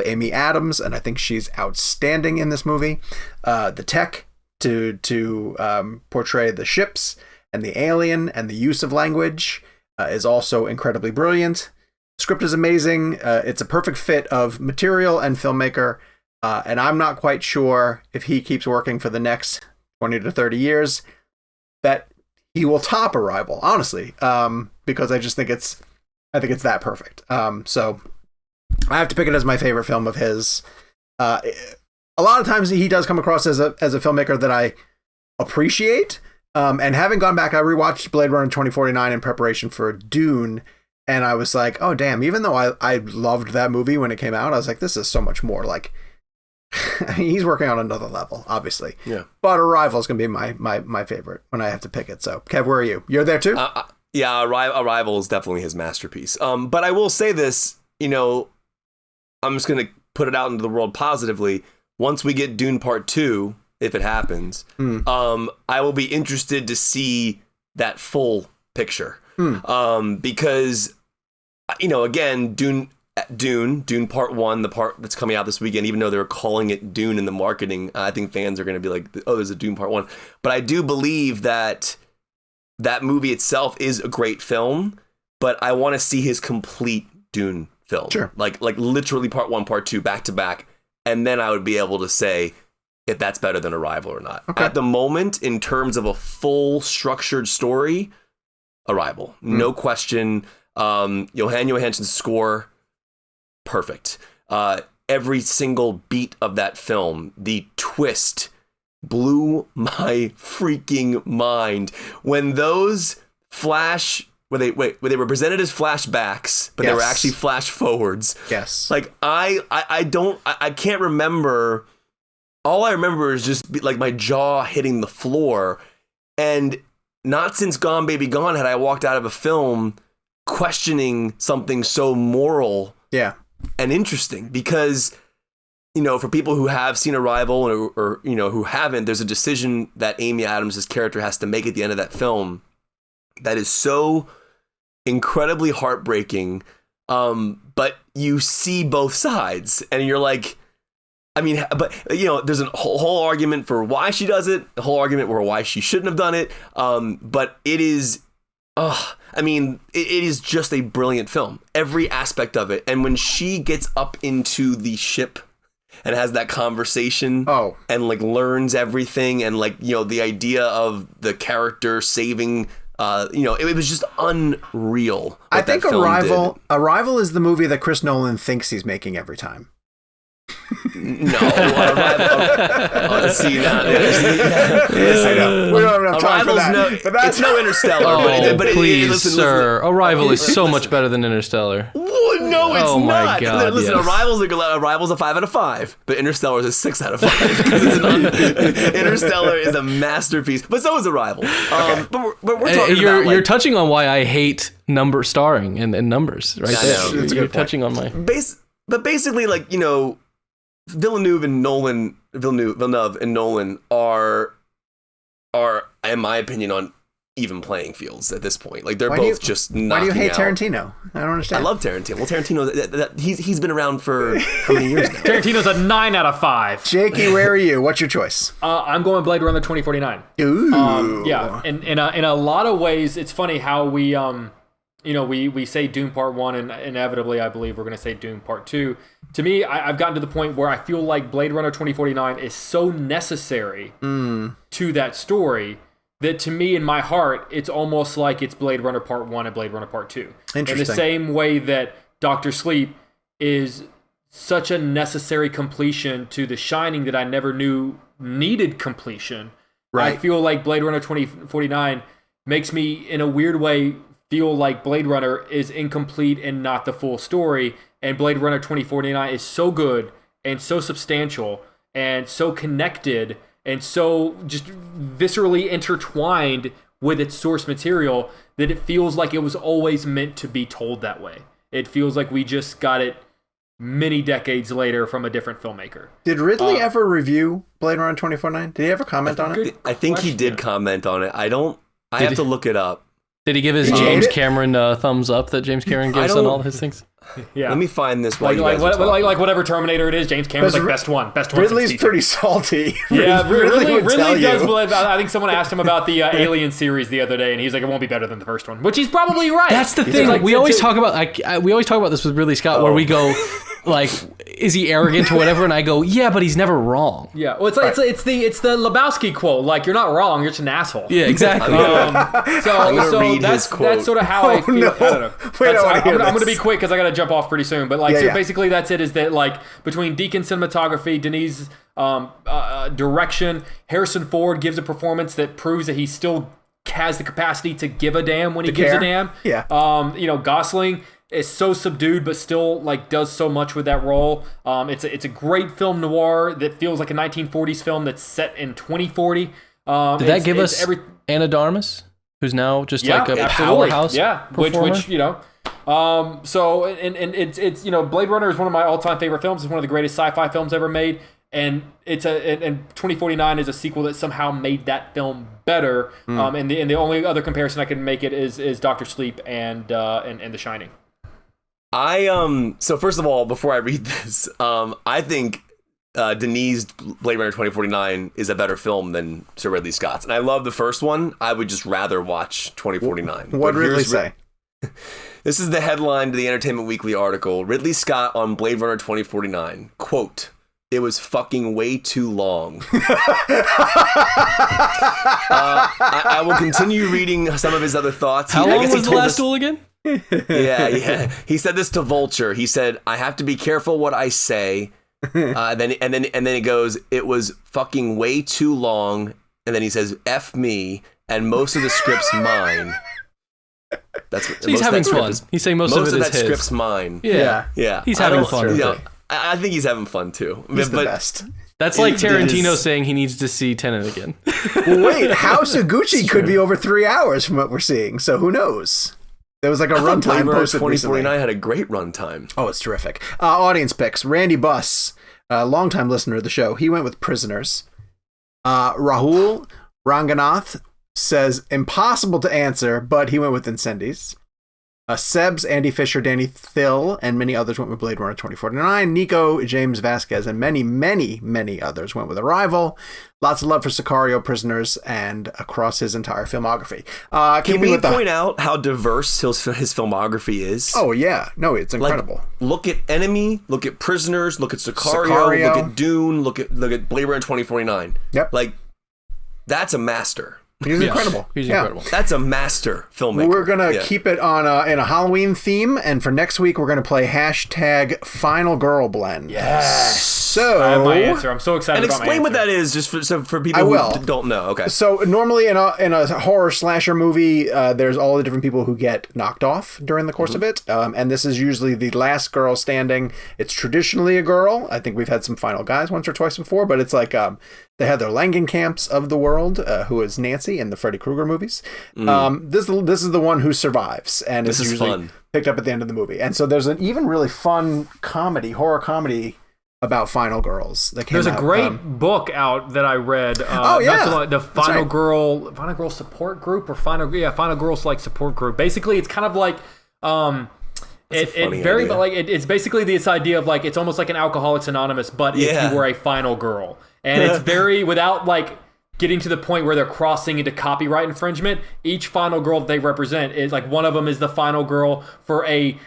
Amy Adams, and I think she's outstanding in this movie. The tech to portray the ships and the alien and the use of language is also incredibly brilliant. Script is amazing. It's a perfect fit of material and filmmaker. And I'm not quite sure if he keeps working for the next 20 to 30 years that he will top Arrival, honestly, because I think it's that perfect. So I have to pick it as my favorite film of his. A lot of times he does come across as a filmmaker that I appreciate. And having gone back, I rewatched Blade Runner 2049 in preparation for Dune. And I was like, oh, damn, even though I loved that movie when it came out, I was like, this is so much more like, he's working on another level, obviously. Yeah. But Arrival is going to be my favorite when I have to pick it. So, Kev, where are you? You're there too? Yeah, Arrival is definitely his masterpiece. But I will say this, I'm just going to put it out into the world positively. Once we get Dune Part 2, if it happens, I will be interested to see that full picture. Because, again, Dune Part 1, the part that's coming out this weekend, even though they're calling it Dune in the marketing, I think fans are going to be like, oh, there's a Dune Part 1. But I do believe that movie itself is a great film, but I want to see his complete Dune film. Sure. Like literally Part 1, Part 2, back to back. And then I would be able to say if that's better than Arrival or not. Okay. At the moment, in terms of a full structured story, Arrival. No question. Johan Johansson's score, perfect. Every single beat of that film, the twist blew my freaking mind. When those where they were presented as flashbacks, but they were actually flash forwards. Yes. Like I can't remember. All I remember is just like my jaw hitting the floor. And not since Gone Baby Gone had I walked out of a film questioning something so moral and interesting. Because, for people who have seen Arrival or who haven't, there's a decision that Amy Adams' character has to make at the end of that film that is so incredibly heartbreaking. But you see both sides and you're like, there's a whole argument for why she does it, a whole argument for why she shouldn't have done it. But it is, it is just a brilliant film, every aspect of it. And when she gets up into the ship and has that conversation and learns everything and the idea of the character saving, it was just unreal. I think Arrival is the movie that Chris Nolan thinks he's making every time. No, see now. I know. We don't have enough time for that. But that's no Interstellar. But please, listen, sir. Arrival is so much better than Interstellar. No, it's not. My God, listen, yes. Arrival's a 5 out of 5, but Interstellar is a 6 out of 5 because Interstellar is a masterpiece. But so is Arrival. But we're talking about you're touching on why I hate starring and numbers right there. You're touching on my But basically, Villeneuve and Nolan are, in my opinion, on even playing fields at this point. They're both just knocking out. Why do you hate Tarantino? I don't understand. I love Tarantino. Well, Tarantino, he's been around for how many years now? Tarantino's a 9 out of 5. Jakey, where are you? What's your choice? I'm going Blade Runner 2049. Ooh. Yeah. In a lot of ways, it's funny how we we say Dune Part 1, and inevitably, I believe we're going to say Dune Part 2. To me, I've gotten to the point where I feel like Blade Runner 2049 is so necessary to that story that to me, in my heart, it's almost like it's Blade Runner Part 1 and Blade Runner Part 2. In the same way that Dr. Sleep is such a necessary completion to The Shining that I never knew needed completion. Right. I feel like Blade Runner 2049 makes me, in a weird way, feel like Blade Runner is incomplete and not the full story, and Blade Runner 2049 is so good and so substantial and so connected and so just viscerally intertwined with its source material that it feels like it was always meant to be told that way. It feels like we just got it many decades later from a different filmmaker. Did Ridley ever review Blade Runner 2049? Did he ever comment on it? I think he did comment on it. I have to look it up. Did he give his James Cameron thumbs up that James Cameron gives on all his things? Yeah. Let me find this while like, you guys are like whatever Terminator it is, James Cameron's like best one. Ridley's pretty salty. Yeah, Ridley does believe. I think someone asked him about the Alien series the other day, and he's like, "It won't be better than the first one," which he's probably right. That's the thing. Like, we always talk about this with Ridley Scott, where we go, like, is he arrogant or whatever? And I go, yeah, but he's never wrong. Yeah, well, it's the Lebowski quote. Like, you're not wrong, you're just an asshole. Yeah, exactly. So that's sort of how I feel. No. I don't know. I'm going to be quick because I got to jump off pretty soon. But basically, that's it. Is that like between Deakins' cinematography, Denis' direction, Harrison Ford gives a performance that proves that he still has the capacity to give a damn when he gives a damn. Yeah. Gosling is so subdued, but still like does so much with that role. It's a great film noir that feels like a 1940s film that's set in 2040. Did that give us Anna Darmus, who's now just like a powerhouse? Yeah, performer? which so it's Blade Runner is one of my all-time favorite films. It's one of the greatest sci-fi films ever made. And and 2049 is a sequel that somehow made that film better. And the only other comparison I can make it is Dr. Sleep and The Shining. So first of all, before I read this, I think Denis' Blade Runner 2049 is a better film than Sir Ridley Scott's, and I love the first one. I would just rather watch 2049. What did Ridley say? This is the headline to the Entertainment Weekly article. Ridley Scott on Blade Runner 2049. Quote, "It was fucking way too long." I will continue reading some of his other thoughts. How long was The Last Duel again? Yeah. He said this to Vulture. He said, "I have to be careful what I say." Then it goes, "It was fucking way too long." And then he says, "F me," and most of the script's mine. That's what, so he's having fun. He's saying most of that his. script's mine. Yeah. He's having fun. I think he's having fun too. He's the best. That's like Tarantino saying he needs to see Tenet again. Well, wait, House of Gucci could be over 3 hours from what we're seeing, so who knows? There was like a runtime posted 2049 had a great runtime. Oh, it's terrific. Audience picks. Randy Buss, a longtime listener of the show, he went with Prisoners. Rahul Ranganath says impossible to answer, but he went with Incendies. Sebs, Andy Fisher, Danny Thill, and many others went with Blade Runner 2049. Nico, James Vasquez, and many, many, many others went with Arrival. Lots of love for Sicario, Prisoners, and across his entire filmography. Can we point out how diverse his filmography is? Oh, yeah. No, it's incredible. Like, look at Enemy, look at Prisoners, look at Sicario, look at Dune, look at Blade Runner 2049. Yep. Like, that's a master. He's incredible. He's incredible. That's a master filmmaker. We're going to keep it on in a Halloween theme, and for next week, we're going to play hashtag Final Girl Blend. Yes. So, I have my answer. I'm so excited about my answer. And explain what that is, just for people who don't know. Okay. So normally in a horror slasher movie, there's all the different people who get knocked off during the course of it. And this is usually the last girl standing. It's traditionally a girl. I think we've had some final guys once or twice before, but it's like they have their Langenkamps of the world, who is Nancy in the Freddy Krueger movies. This is the one who survives, and is usually fun. Picked up at the end of the movie. And so there's an even really fun horror comedy about final girls that came out. There's a great book out that I read. The Final Girl Support Group, or Final Girls like Support Group. Basically, it's kind of like it's basically this idea of like it's almost like an Alcoholics Anonymous, but if you were a final girl, and it's very without like getting to the point where they're crossing into copyright infringement, each final girl that they represent is like, one of them is the final girl for a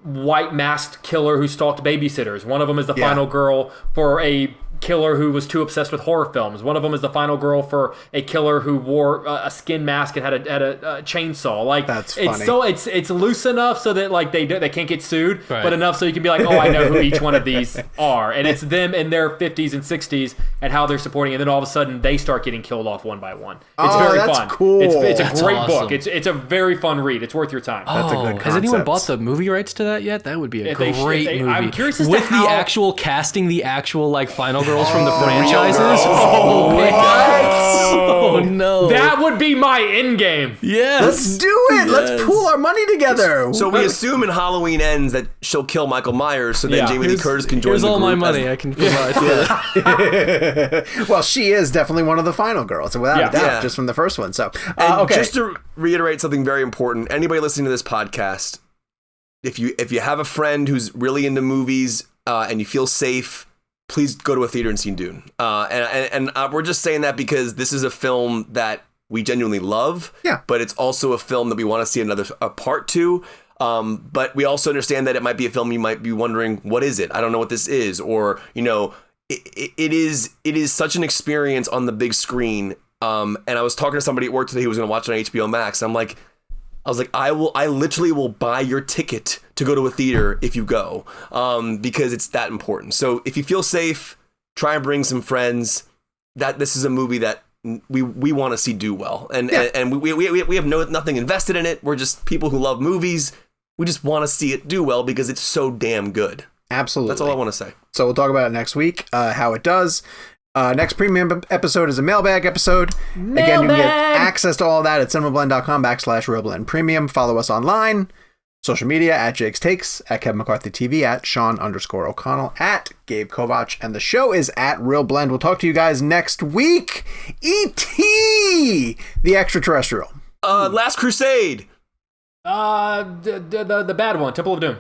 white masked killer who stalked babysitters. One of them is the final girl for a killer who was too obsessed with horror films. One of them is the final girl for a killer who wore a skin mask and had a chainsaw. Like, that's funny. It's loose enough so that like they can't get sued, but enough so you can be like, oh, I know who each one of these are, and it's them in their 50s and 60s and how they're supporting it. And then all of a sudden they start getting killed off one by one. It's very fun. Cool. It's a great book. It's a very fun read. It's worth your time. That's a good concept. Has anyone bought the movie rights to that yet? That would be a great movie. I'm curious as with to how, the actual casting, the actual like final girls from the franchises. Oh, Oh no, that would be my end game. Yes, let's do it. Let's pool our money together. So we assume in Halloween Ends that she'll kill Michael Myers, so then Jamie Lee Curtis can join here's the all group. my money I can provide. Well, she is definitely one of the final girls, without a doubt, just from the first one. So, okay. Just to reiterate something very important, anybody listening to this podcast, if you have a friend who's really into movies and you feel safe, please go to a theater and see Dune. And we're just saying that because this is a film that we genuinely love. Yeah. But it's also a film that we want to see a part to. But we also understand that it might be a film you might be wondering, what is it? I don't know what this is. Or, it is such an experience on the big screen. And I was talking to somebody at work today who was going to watch it on HBO Max. I was like, I literally will buy your ticket to go to a theater if you go, because it's that important. So if you feel safe, try and bring some friends. That this is a movie that we want to see do well, and we have nothing invested in it. We're just people who love movies. We just want to see it do well because it's so damn good. Absolutely, that's all I want to say. So we'll talk about it next week, how it does. Next premium episode is a mailbag episode. Again, you can get access to all of that at cinemablend.com/RealBlend Premium. Follow us online, social media at Jake's Takes, at Kevin McCarthy TV, at Sean_O'Connell, at Gabe Kovach, and the show is at Real Blend. We'll talk to you guys next week. E.T. the Extraterrestrial. Last Crusade. The bad one, Temple of Doom.